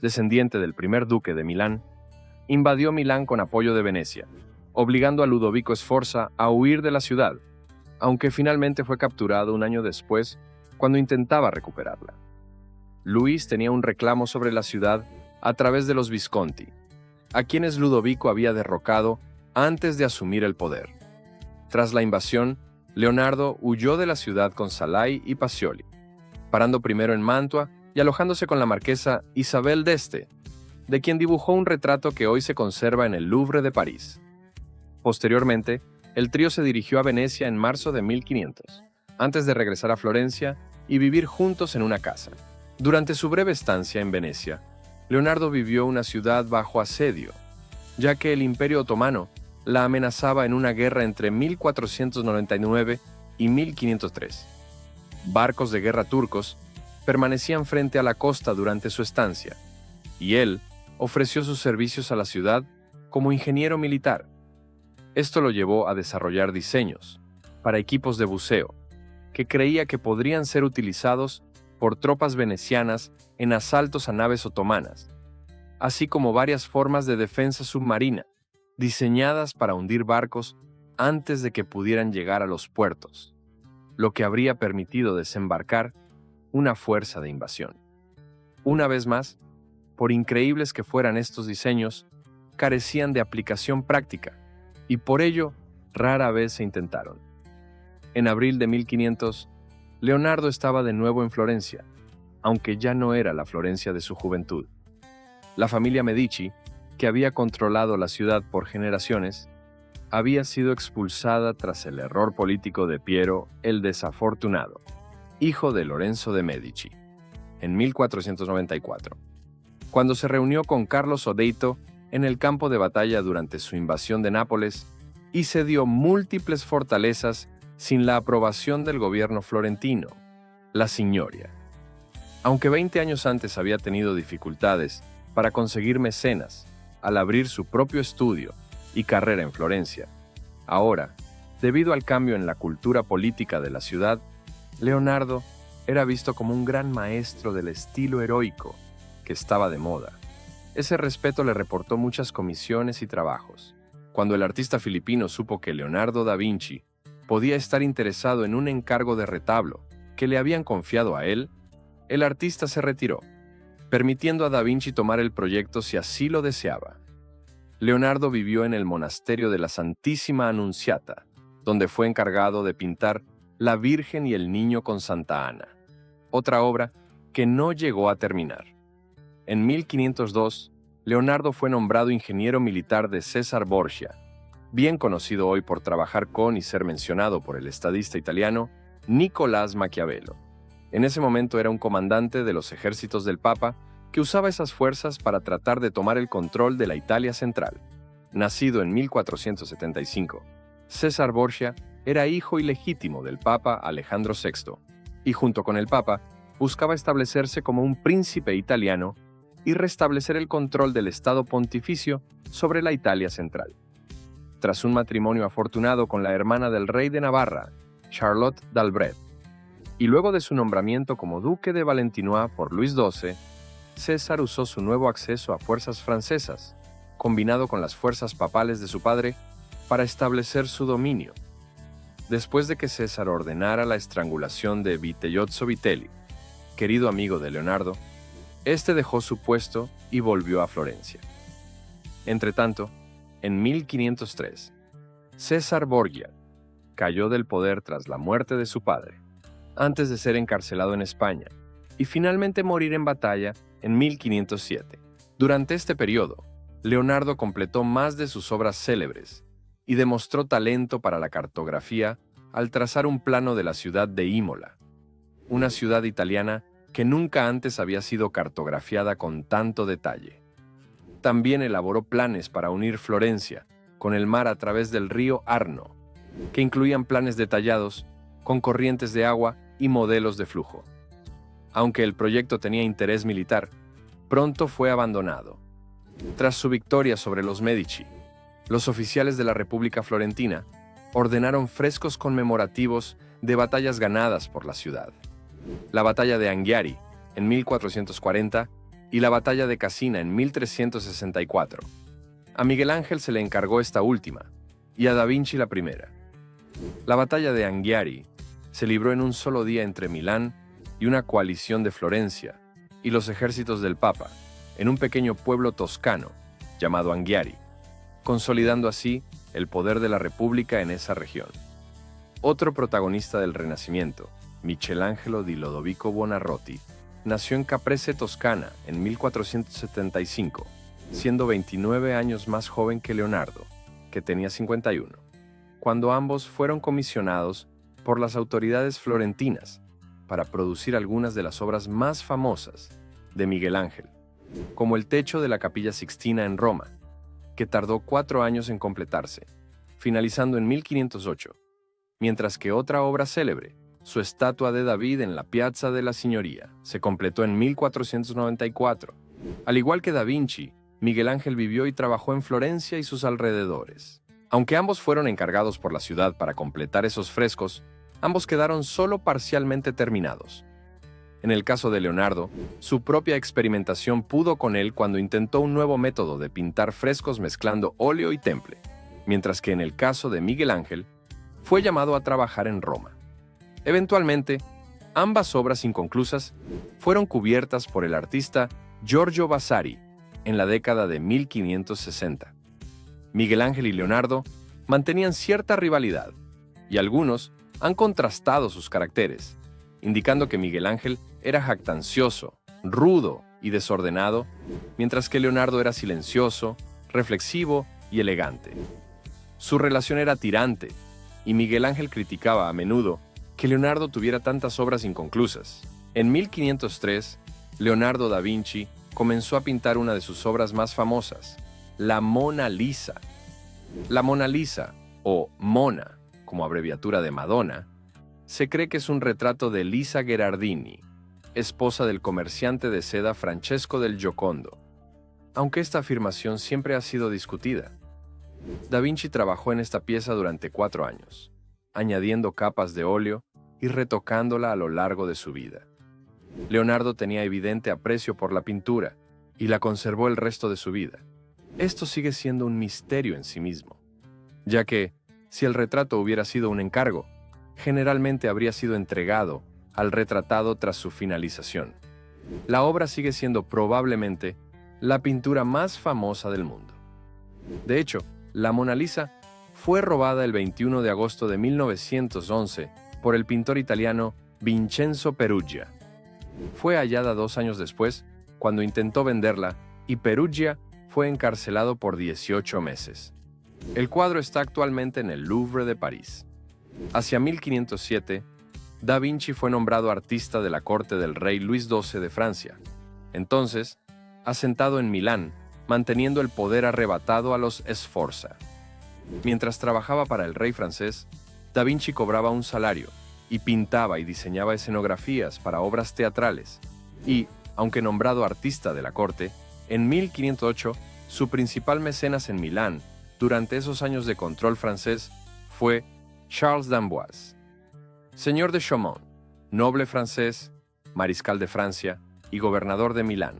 descendiente del primer duque de Milán, invadió Milán con apoyo de Venecia, obligando a Ludovico Sforza a huir de la ciudad, aunque finalmente fue capturado un año después cuando intentaba recuperarla. Luis tenía un reclamo sobre la ciudad a través de los Visconti, a quienes Ludovico había derrocado antes de asumir el poder. Tras la invasión, Leonardo huyó de la ciudad con Salai y Pacioli, parando primero en Mantua y alojándose con la marquesa Isabel d'Este, de quien dibujó un retrato que hoy se conserva en el Louvre de París. Posteriormente, el trío se dirigió a Venecia en marzo de 1500, antes de regresar a Florencia y vivir juntos en una casa. Durante su breve estancia en Venecia, Leonardo vivió una ciudad bajo asedio, ya que el Imperio Otomano la amenazaba en una guerra entre 1499 y 1503. Barcos de guerra turcos permanecían frente a la costa durante su estancia, y él ofreció sus servicios a la ciudad como ingeniero militar. Esto lo llevó a desarrollar diseños para equipos de buceo, que creía que podrían ser utilizados por tropas venecianas en asaltos a naves otomanas, así como varias formas de defensa submarina, diseñadas para hundir barcos antes de que pudieran llegar a los puertos, lo que habría permitido desembarcar una fuerza de invasión. Una vez más, por increíbles que fueran estos diseños, carecían de aplicación práctica y por ello rara vez se intentaron. En abril de 1500, Leonardo estaba de nuevo en Florencia, aunque ya no era la Florencia de su juventud. La familia Medici, que había controlado la ciudad por generaciones, había sido expulsada tras el error político de Piero el Desafortunado, hijo de Lorenzo de Medici, en 1494, cuando se reunió con Carlos Odeito en el campo de batalla durante su invasión de Nápoles y cedió múltiples fortalezas sin la aprobación del gobierno florentino, la Signoria. Aunque 20 años antes había tenido dificultades para conseguir mecenas al abrir su propio estudio y carrera en Florencia, ahora, debido al cambio en la cultura política de la ciudad, Leonardo era visto como un gran maestro del estilo heroico que estaba de moda. Ese respeto le reportó muchas comisiones y trabajos. Cuando el artista filipino supo que Leonardo da Vinci podía estar interesado en un encargo de retablo que le habían confiado a él, el artista se retiró, permitiendo a da Vinci tomar el proyecto si así lo deseaba. Leonardo vivió en el monasterio de la Santísima Anunciata, donde fue encargado de pintar La Virgen y el Niño con Santa Ana, otra obra que no llegó a terminar. En 1502, Leonardo fue nombrado ingeniero militar de César Borgia, bien conocido hoy por trabajar con y ser mencionado por el estadista italiano Nicolás Maquiavelo. En ese momento era un comandante de los ejércitos del Papa que usaba esas fuerzas para tratar de tomar el control de la Italia central. Nacido en 1475, César Borgia era hijo ilegítimo del Papa Alejandro VI y junto con el Papa buscaba establecerse como un príncipe italiano y restablecer el control del Estado pontificio sobre la Italia central. Tras un matrimonio afortunado con la hermana del rey de Navarra, Charlotte d'Albret, y luego de su nombramiento como duque de Valentinois por Luis XII, César usó su nuevo acceso a fuerzas francesas, combinado con las fuerzas papales de su padre, para establecer su dominio. Después de que César ordenara la estrangulación de Vitellozzo Vitelli, querido amigo de Leonardo, este dejó su puesto y volvió a Florencia. Entretanto, en 1503, César Borgia cayó del poder tras la muerte de su padre, antes de ser encarcelado en España y finalmente morir en batalla en 1507. Durante este periodo, Leonardo completó más de sus obras célebres y demostró talento para la cartografía al trazar un plano de la ciudad de Imola, una ciudad italiana que nunca antes había sido cartografiada con tanto detalle. También elaboró planes para unir Florencia con el mar a través del río Arno, que incluían planes detallados con corrientes de agua y modelos de flujo. Aunque el proyecto tenía interés militar, pronto fue abandonado. Tras su victoria sobre los Medici, los oficiales de la República Florentina ordenaron frescos conmemorativos de batallas ganadas por la ciudad. La batalla de Anghiari, en 1440, y la batalla de Cassina, en 1364. A Miguel Ángel se le encargó esta última, y a da Vinci la primera. La batalla de Anghiari se libró en un solo día entre Milán y una coalición de Florencia y los ejércitos del Papa, en un pequeño pueblo toscano llamado Anghiari, consolidando así el poder de la República en esa región. Otro protagonista del Renacimiento, Michelangelo di Lodovico Buonarroti, nació en Caprese, Toscana, en 1475, siendo 29 años más joven que Leonardo, que tenía 51, cuando ambos fueron comisionados por las autoridades florentinas para producir algunas de las obras más famosas de Miguel Ángel, como el techo de la Capilla Sixtina en Roma, que tardó 4 años en completarse, finalizando en 1508, mientras que otra obra célebre, su estatua de David en la Piazza della Signoria, se completó en 1494. Al igual que da Vinci, Miguel Ángel vivió y trabajó en Florencia y sus alrededores. Aunque ambos fueron encargados por la ciudad para completar esos frescos, ambos quedaron solo parcialmente terminados. En el caso de Leonardo, su propia experimentación pudo con él cuando intentó un nuevo método de pintar frescos mezclando óleo y temple, mientras que en el caso de Miguel Ángel, fue llamado a trabajar en Roma. Eventualmente, ambas obras inconclusas fueron cubiertas por el artista Giorgio Vasari en la década de 1560. Miguel Ángel y Leonardo mantenían cierta rivalidad, y algunos han contrastado sus caracteres, indicando que Miguel Ángel era jactancioso, rudo y desordenado, mientras que Leonardo era silencioso, reflexivo y elegante. Su relación era tirante, y Miguel Ángel criticaba a menudo que Leonardo tuviera tantas obras inconclusas. En 1503, Leonardo da Vinci comenzó a pintar una de sus obras más famosas, la Mona Lisa. La Mona Lisa, o Mona, como abreviatura de Madonna, se cree que es un retrato de Lisa Gherardini, esposa del comerciante de seda Francesco del Giocondo, aunque esta afirmación siempre ha sido discutida. Da Vinci trabajó en esta pieza durante 4 años, añadiendo capas de óleo y retocándola a lo largo de su vida. Leonardo tenía evidente aprecio por la pintura y la conservó el resto de su vida. Esto sigue siendo un misterio en sí mismo, ya que, si el retrato hubiera sido un encargo, generalmente habría sido entregado al retratado tras su finalización. La obra sigue siendo probablemente la pintura más famosa del mundo. De hecho, la Mona Lisa fue robada el 21 de agosto de 1911 por el pintor italiano Vincenzo Perugia. Fue hallada 2 años después, cuando intentó venderla, y Perugia fue encarcelado por 18 meses. El cuadro está actualmente en el Louvre de París. Hacia 1507, Da Vinci fue nombrado artista de la corte del rey Luis XII de Francia, entonces asentado en Milán, manteniendo el poder arrebatado a los Sforza. Mientras trabajaba para el rey francés, Da Vinci cobraba un salario y pintaba y diseñaba escenografías para obras teatrales. Y, aunque nombrado artista de la corte, en 1508, su principal mecenas en Milán, durante esos años de control francés, fue Charles d'Amboise, señor de Chaumont, noble francés, mariscal de Francia y gobernador de Milán,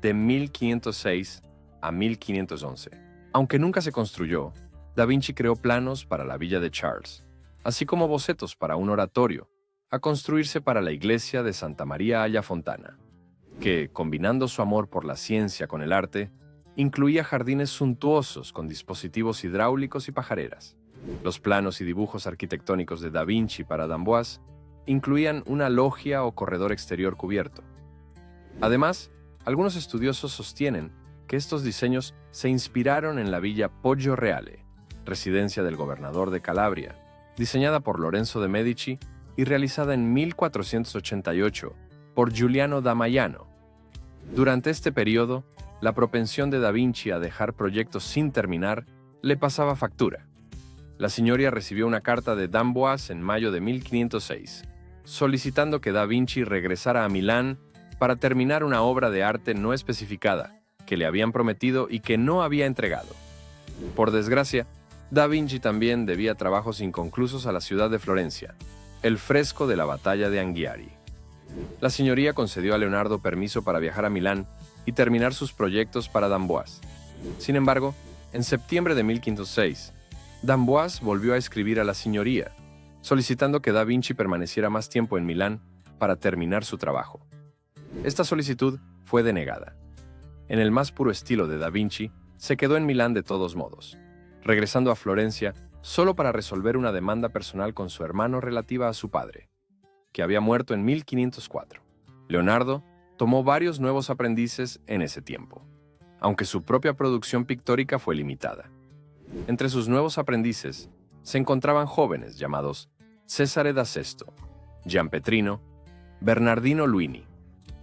de 1506 a 1511. Aunque nunca se construyó, Da Vinci creó planos para la villa de Charles, así como bocetos para un oratorio, a construirse para la iglesia de Santa María alla Fontana, que, combinando su amor por la ciencia con el arte, incluía jardines suntuosos con dispositivos hidráulicos y pajareras. Los planos y dibujos arquitectónicos de Da Vinci para d'Amboise incluían una loggia o corredor exterior cubierto. Además, algunos estudiosos sostienen que estos diseños se inspiraron en la villa Poggio Reale, residencia del gobernador de Calabria, diseñada por Lorenzo de Medici y realizada en 1488 por Giuliano da Maiano. Durante este periodo, la propensión de Da Vinci a dejar proyectos sin terminar le pasaba factura. La Signoria recibió una carta de d'Amboise en mayo de 1506, solicitando que Da Vinci regresara a Milán para terminar una obra de arte no especificada, que le habían prometido y que no había entregado. Por desgracia, Da Vinci también debía trabajos inconclusos a la ciudad de Florencia, el fresco de la batalla de Anghiari. La Signoria concedió a Leonardo permiso para viajar a Milán y terminar sus proyectos para d'Amboise. Sin embargo, en septiembre de 1506, d'Amboise volvió a escribir a la Signoria, solicitando que Da Vinci permaneciera más tiempo en Milán para terminar su trabajo. Esta solicitud fue denegada. En el más puro estilo de Da Vinci, se quedó en Milán de todos modos, regresando a Florencia solo para resolver una demanda personal con su hermano relativa a su padre, que había muerto en 1504. Leonardo tomó varios nuevos aprendices en ese tiempo, aunque su propia producción pictórica fue limitada. Entre sus nuevos aprendices se encontraban jóvenes llamados Cesare da Sesto, Gianpetrino, Bernardino Luini,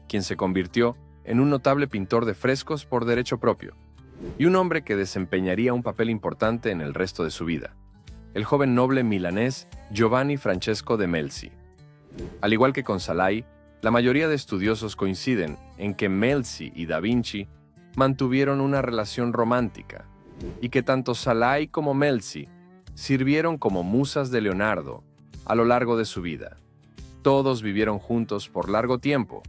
quien se convirtió en un notable pintor de frescos por derecho propio, y un hombre que desempeñaría un papel importante en el resto de su vida, el joven noble milanés Giovanni Francesco de Melzi. Al igual que con Salai, la mayoría de estudiosos coinciden en que Melzi y Da Vinci mantuvieron una relación romántica, y que tanto Salai como Melzi sirvieron como musas de Leonardo a lo largo de su vida. Todos vivieron juntos por largo tiempo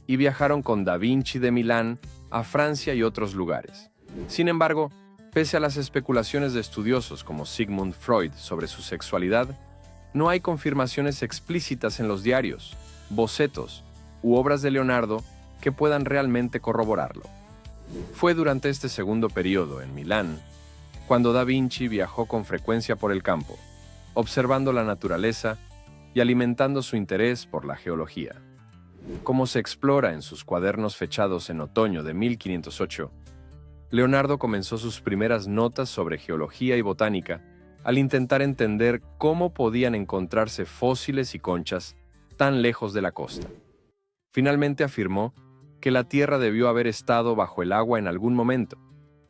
y viajaron con Da Vinci de Milán a Francia y otros lugares. Sin embargo, pese a las especulaciones de estudiosos como Sigmund Freud sobre su sexualidad, no hay confirmaciones explícitas en los diarios, bocetos u obras de Leonardo que puedan realmente corroborarlo. Fue durante este segundo periodo, en Milán, cuando Da Vinci viajó con frecuencia por el campo, observando la naturaleza y alimentando su interés por la geología. Como se explora en sus cuadernos fechados en otoño de 1508, Leonardo comenzó sus primeras notas sobre geología y botánica al intentar entender cómo podían encontrarse fósiles y conchas tan lejos de la costa. Finalmente afirmó que la Tierra debió haber estado bajo el agua en algún momento,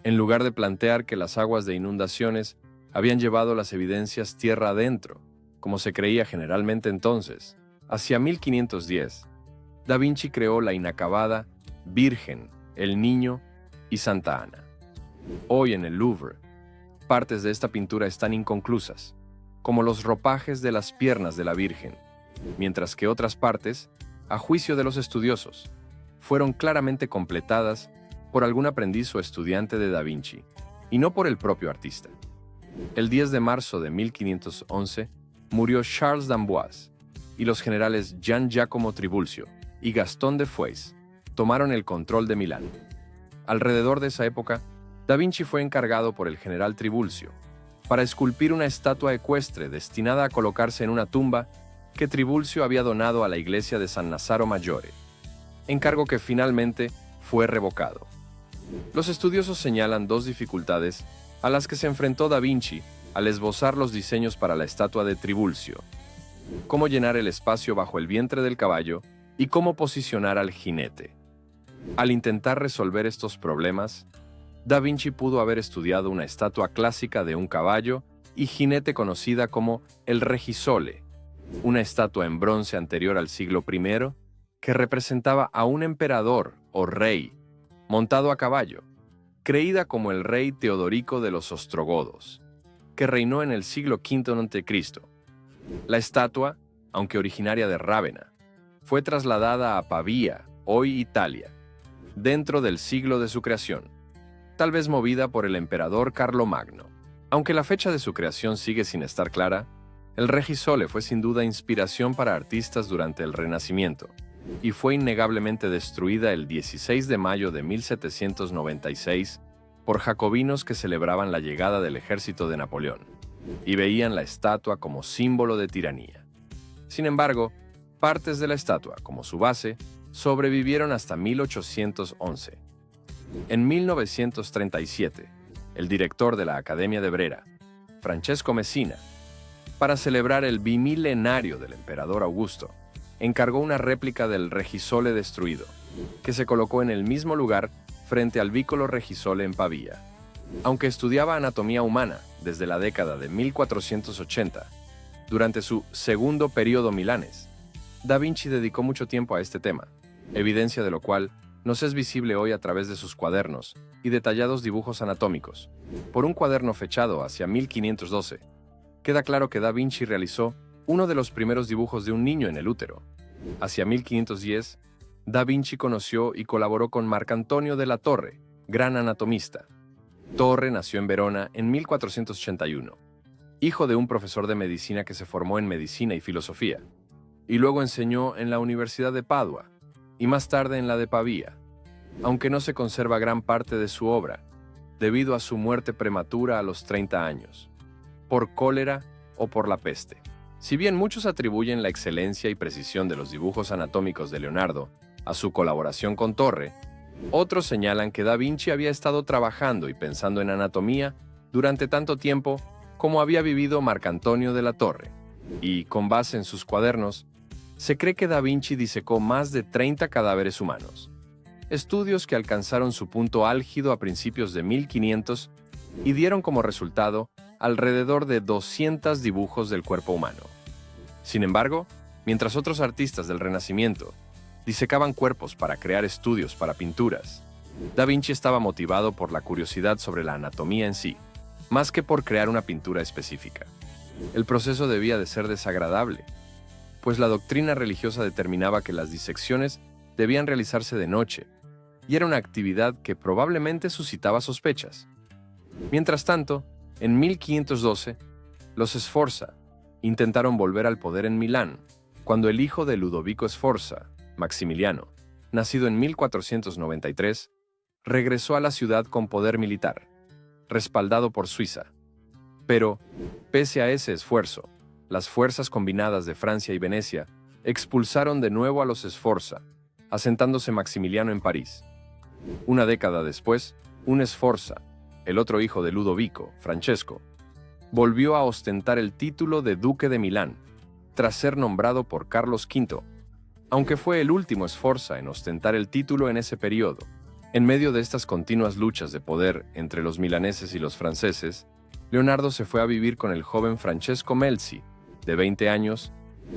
en lugar de plantear que las aguas de inundaciones habían llevado las evidencias tierra adentro, como se creía generalmente entonces. Hacia 1510, Da Vinci creó la inacabada Virgen, el Niño y Santa Ana. Hoy en el Louvre, partes de esta pintura están inconclusas, como los ropajes de las piernas de la Virgen, mientras que otras partes, a juicio de los estudiosos, fueron claramente completadas por algún aprendiz o estudiante de Da Vinci, y no por el propio artista. El 10 de marzo de 1511 murió Charles d'Amboise, y los generales Gian Giacomo Trivulzio y Gastón de Foix tomaron el control de Milán. Alrededor de esa época, Da Vinci fue encargado por el general Trivulzio para esculpir una estatua ecuestre destinada a colocarse en una tumba que Trivulzio había donado a la iglesia de San Nazaro Maggiore, encargo que finalmente fue revocado. Los estudiosos señalan dos dificultades a las que se enfrentó Da Vinci al esbozar los diseños para la estatua de Trivulzio: cómo llenar el espacio bajo el vientre del caballo y cómo posicionar al jinete. Al intentar resolver estos problemas, Da Vinci pudo haber estudiado una estatua clásica de un caballo y jinete conocida como el Regisole, una estatua en bronce anterior al siglo I que representaba a un emperador o rey montado a caballo, creída como el rey Teodorico de los ostrogodos, que reinó en el siglo V a.C. La estatua, aunque originaria de Rávena, fue trasladada a Pavía, hoy Italia, dentro del siglo de su creación, tal vez movida por el emperador Carlomagno. Aunque la fecha de su creación sigue sin estar clara, el Regisole fue sin duda inspiración para artistas durante el Renacimiento, y fue innegablemente destruida el 16 de mayo de 1796 por jacobinos que celebraban la llegada del ejército de Napoleón, y veían la estatua como símbolo de tiranía. Sin embargo, partes de la estatua, como su base, sobrevivieron hasta 1811. En 1937, el director de la Academia de Brera, Francesco Messina, para celebrar el bimilenario del emperador Augusto, encargó una réplica del Regisole destruido, que se colocó en el mismo lugar frente al Vicolo Regisole en Pavía. Aunque estudiaba anatomía humana desde la década de 1480, durante su segundo período milanés, Da Vinci dedicó mucho tiempo a este tema, evidencia de lo cual nos es visible hoy a través de sus cuadernos y detallados dibujos anatómicos. Por un cuaderno fechado hacia 1512, queda claro que Da Vinci realizó uno de los primeros dibujos de un niño en el útero. Hacia 1510, Da Vinci conoció y colaboró con Marcantonio de la Torre, gran anatomista. Torre nació en Verona en 1481, hijo de un profesor de medicina que se formó en medicina y filosofía, y luego enseñó en la Universidad de Padua, y más tarde en la de Pavía, aunque no se conserva gran parte de su obra, debido a su muerte prematura a los 30 años, por cólera o por la peste. Si bien muchos atribuyen la excelencia y precisión de los dibujos anatómicos de Leonardo a su colaboración con Torre, otros señalan que Da Vinci había estado trabajando y pensando en anatomía durante tanto tiempo como había vivido Marcantonio de la Torre, y, con base en sus cuadernos, se cree que Da Vinci disecó más de 30 cadáveres humanos, estudios que alcanzaron su punto álgido a principios de 1500 y dieron como resultado alrededor de 200 dibujos del cuerpo humano. Sin embargo, mientras otros artistas del Renacimiento disecaban cuerpos para crear estudios para pinturas, Da Vinci estaba motivado por la curiosidad sobre la anatomía en sí, más que por crear una pintura específica. El proceso debía de ser desagradable, pues la doctrina religiosa determinaba que las disecciones debían realizarse de noche, y era una actividad que probablemente suscitaba sospechas. Mientras tanto, en 1512, los Sforza intentaron volver al poder en Milán, cuando el hijo de Ludovico Sforza, Maximiliano, nacido en 1493, regresó a la ciudad con poder militar, respaldado por Suiza. Pero, pese a ese esfuerzo, las fuerzas combinadas de Francia y Venecia expulsaron de nuevo a los Sforza, asentándose Maximiliano en París. Una década después, un Sforza, el otro hijo de Ludovico, Francesco, volvió a ostentar el título de Duque de Milán, tras ser nombrado por Carlos V, aunque fue el último Sforza en ostentar el título en ese periodo. En medio de estas continuas luchas de poder entre los milaneses y los franceses, Leonardo se fue a vivir con el joven Francesco Melzi, de 20 años,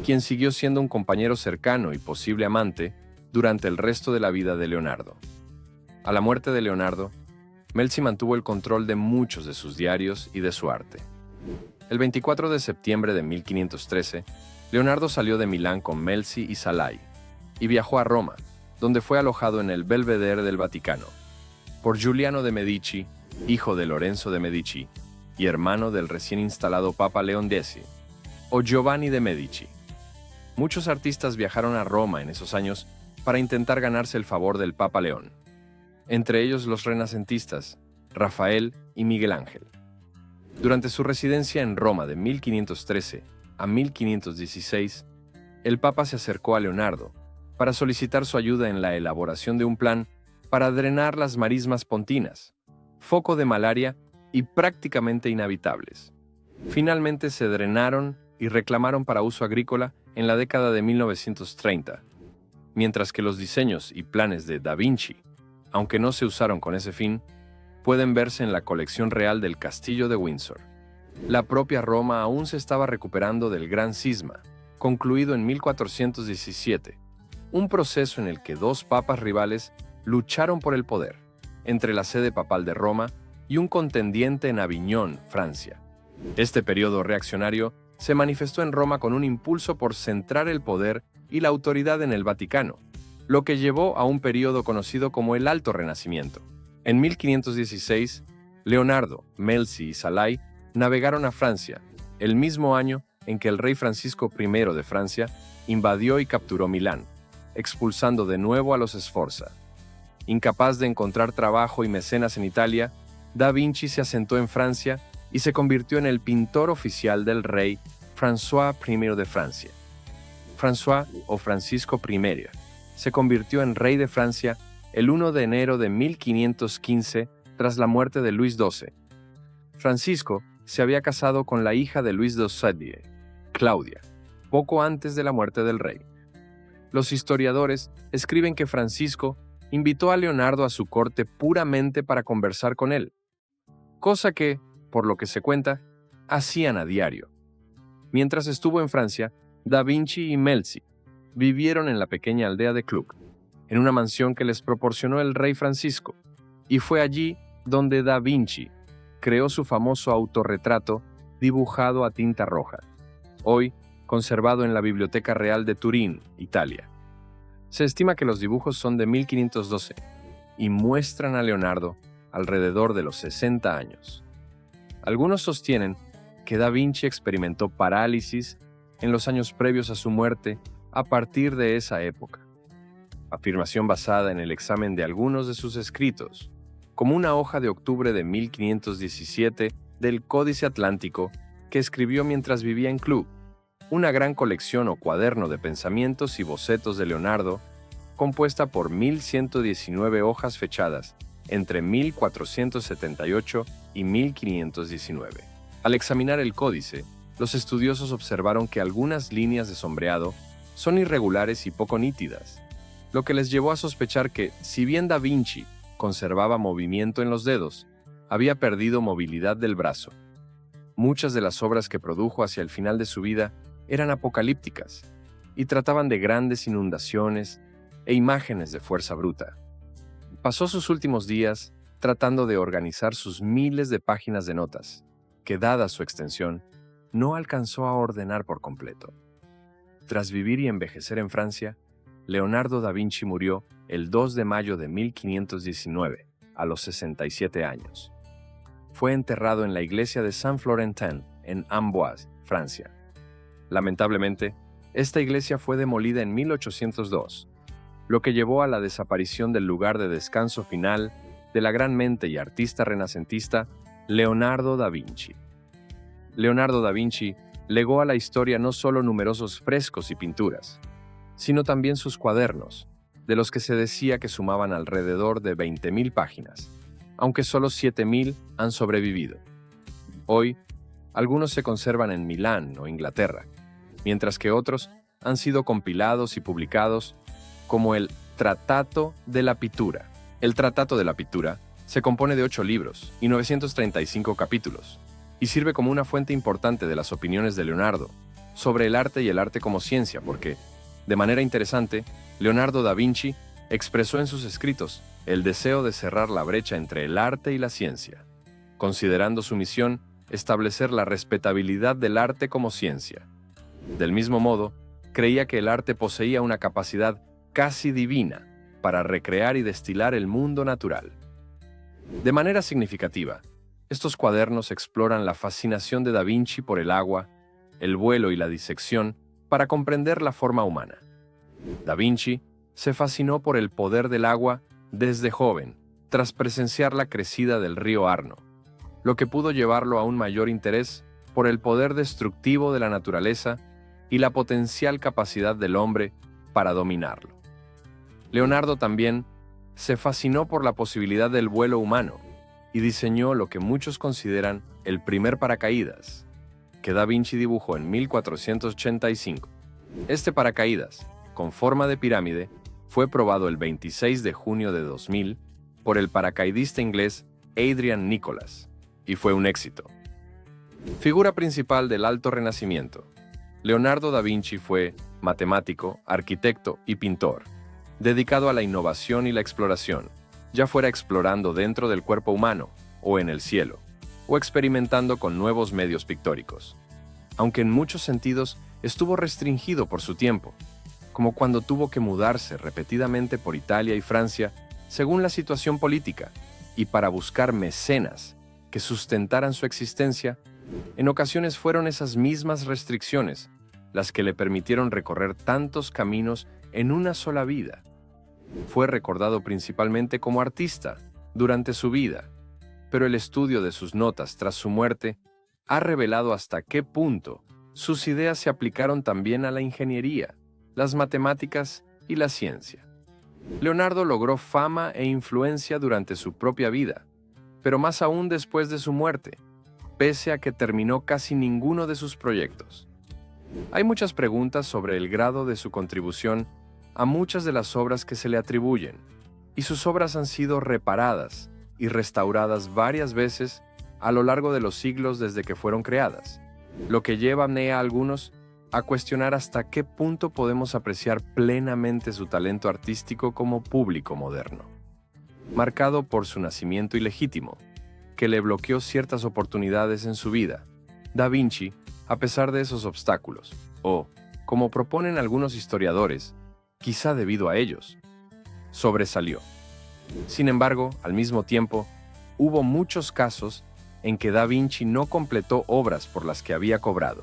quien siguió siendo un compañero cercano y posible amante durante el resto de la vida de Leonardo. A la muerte de Leonardo, Melzi mantuvo el control de muchos de sus diarios y de su arte. El 24 de septiembre de 1513, Leonardo salió de Milán con Melzi y Salai y viajó a Roma, donde fue alojado en el Belvedere del Vaticano por Giuliano de Medici, hijo de Lorenzo de Medici y hermano del recién instalado Papa León X, o Giovanni de Medici. Muchos artistas viajaron a Roma en esos años para intentar ganarse el favor del Papa León, entre ellos los renacentistas Rafael y Miguel Ángel. Durante su residencia en Roma de 1513 a 1516, el Papa se acercó a Leonardo para solicitar su ayuda en la elaboración de un plan para drenar las marismas pontinas, foco de malaria y prácticamente inhabitables. Finalmente se drenaron y reclamaron para uso agrícola en la década de 1930, mientras que los diseños y planes de Da Vinci, aunque no se usaron con ese fin, pueden verse en la colección real del Castillo de Windsor. La propia Roma aún se estaba recuperando del Gran Cisma, concluido en 1417, un proceso en el que dos papas rivales lucharon por el poder, entre la sede papal de Roma y un contendiente en Aviñón, Francia. Este periodo reaccionario se manifestó en Roma con un impulso por centrar el poder y la autoridad en el Vaticano, lo que llevó a un periodo conocido como el Alto Renacimiento. En 1516, Leonardo, Melzi y Salai navegaron a Francia, el mismo año en que el rey Francisco I de Francia invadió y capturó Milán, expulsando de nuevo a los Sforza. Incapaz de encontrar trabajo y mecenas en Italia, Da Vinci se asentó en Francia y se convirtió en el pintor oficial del rey François I de Francia. François, o Francisco I, se convirtió en rey de Francia el 1 de enero de 1515 tras la muerte de Luis XII. Francisco se había casado con la hija de Luis XII, Claudia, poco antes de la muerte del rey. Los historiadores escriben que Francisco invitó a Leonardo a su corte puramente para conversar con él, cosa que, por lo que se cuenta, hacían a diario. Mientras estuvo en Francia, Da Vinci y Melzi vivieron en la pequeña aldea de Cluc, en una mansión que les proporcionó el rey Francisco, y fue allí donde Da Vinci creó su famoso autorretrato dibujado a tinta roja, hoy conservado en la Biblioteca Real de Turín, Italia. Se estima que los dibujos son de 1512 y muestran a Leonardo alrededor de los 60 años. Algunos sostienen que Da Vinci experimentó parálisis en los años previos a su muerte a partir de esa época, afirmación basada en el examen de algunos de sus escritos, como una hoja de octubre de 1517 del Códice Atlántico que escribió mientras vivía en Club, una gran colección o cuaderno de pensamientos y bocetos de Leonardo, compuesta por 1119 hojas fechadas entre 1478 y 1519. Al examinar el códice, los estudiosos observaron que algunas líneas de sombreado son irregulares y poco nítidas, lo que les llevó a sospechar que, si bien Da Vinci conservaba movimiento en los dedos, había perdido movilidad del brazo. Muchas de las obras que produjo hacia el final de su vida eran apocalípticas y trataban de grandes inundaciones e imágenes de fuerza bruta. Pasó sus últimos días tratando de organizar sus miles de páginas de notas, que, dada su extensión, no alcanzó a ordenar por completo. Tras vivir y envejecer en Francia, Leonardo da Vinci murió el 2 de mayo de 1519, a los 67 años. Fue enterrado en la iglesia de Saint-Florentin, en Amboise, Francia. Lamentablemente, esta iglesia fue demolida en 1802, lo que llevó a la desaparición del lugar de descanso final de la gran mente y artista renacentista Leonardo da Vinci. Leonardo da Vinci legó a la historia no solo numerosos frescos y pinturas, sino también sus cuadernos, de los que se decía que sumaban alrededor de 20.000 páginas, aunque solo 7.000 han sobrevivido. Hoy, algunos se conservan en Milán o Inglaterra, mientras que otros han sido compilados y publicados como el Trattato della Pittura. El Trattato della Pittura se compone de 8 libros y 935 capítulos, y sirve como una fuente importante de las opiniones de Leonardo sobre el arte y el arte como ciencia, porque, de manera interesante, Leonardo da Vinci expresó en sus escritos el deseo de cerrar la brecha entre el arte y la ciencia, considerando su misión establecer la respetabilidad del arte como ciencia. Del mismo modo, creía que el arte poseía una capacidad casi divina para recrear y destilar el mundo natural. De manera significativa, estos cuadernos exploran la fascinación de Da Vinci por el agua, el vuelo y la disección para comprender la forma humana. Da Vinci se fascinó por el poder del agua desde joven, tras presenciar la crecida del río Arno, lo que pudo llevarlo a un mayor interés por el poder destructivo de la naturaleza y la potencial capacidad del hombre para dominarlo. Leonardo también se fascinó por la posibilidad del vuelo humano y diseñó lo que muchos consideran el primer paracaídas, que Da Vinci dibujó en 1485. Este paracaídas, con forma de pirámide, fue probado el 26 de junio de 2000 por el paracaidista inglés Adrian Nicholas, y fue un éxito. Figura principal del Alto Renacimiento, Leonardo da Vinci fue matemático, arquitecto y pintor, dedicado a la innovación y la exploración, ya fuera explorando dentro del cuerpo humano o en el cielo, o experimentando con nuevos medios pictóricos. Aunque en muchos sentidos estuvo restringido por su tiempo, como cuando tuvo que mudarse repetidamente por Italia y Francia según la situación política y para buscar mecenas que sustentaran su existencia. En ocasiones fueron esas mismas restricciones las que le permitieron recorrer tantos caminos en una sola vida. Fue recordado principalmente como artista durante su vida, pero el estudio de sus notas tras su muerte ha revelado hasta qué punto sus ideas se aplicaron también a la ingeniería, las matemáticas y la ciencia. Leonardo logró fama e influencia durante su propia vida, pero más aún después de su muerte, pese a que terminó casi ninguno de sus proyectos. Hay muchas preguntas sobre el grado de su contribución a muchas de las obras que se le atribuyen, y sus obras han sido reparadas y restauradas varias veces a lo largo de los siglos desde que fueron creadas, lo que lleva a algunos a cuestionar hasta qué punto podemos apreciar plenamente su talento artístico como público moderno. Marcado por su nacimiento ilegítimo, que le bloqueó ciertas oportunidades en su vida, Da Vinci, a pesar de esos obstáculos, o, como proponen algunos historiadores, quizá debido a ellos, sobresalió. Sin embargo, al mismo tiempo, hubo muchos casos en que Da Vinci no completó obras por las que había cobrado,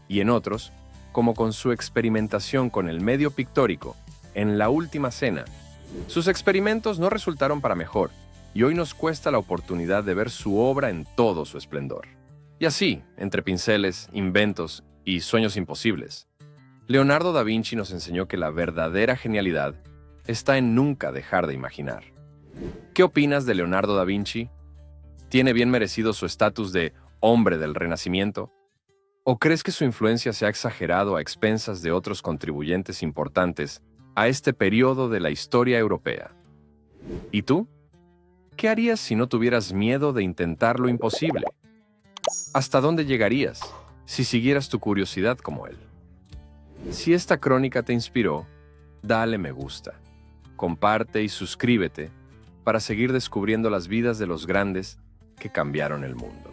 y en otros, como con su experimentación con el medio pictórico en La Última Cena, sus experimentos no resultaron para mejor, y hoy nos cuesta la oportunidad de ver su obra en todo su esplendor. Y así, entre pinceles, inventos y sueños imposibles, Leonardo da Vinci nos enseñó que la verdadera genialidad está en nunca dejar de imaginar. ¿Qué opinas de Leonardo da Vinci? ¿Tiene bien merecido su estatus de hombre del Renacimiento? ¿O crees que su influencia se ha exagerado a expensas de otros contribuyentes importantes a este periodo de la historia europea? ¿Y tú? ¿Qué harías si no tuvieras miedo de intentar lo imposible? ¿Hasta dónde llegarías si siguieras tu curiosidad como él? Si esta crónica te inspiró, dale me gusta, comparte y suscríbete para seguir descubriendo las vidas de los grandes que cambiaron el mundo.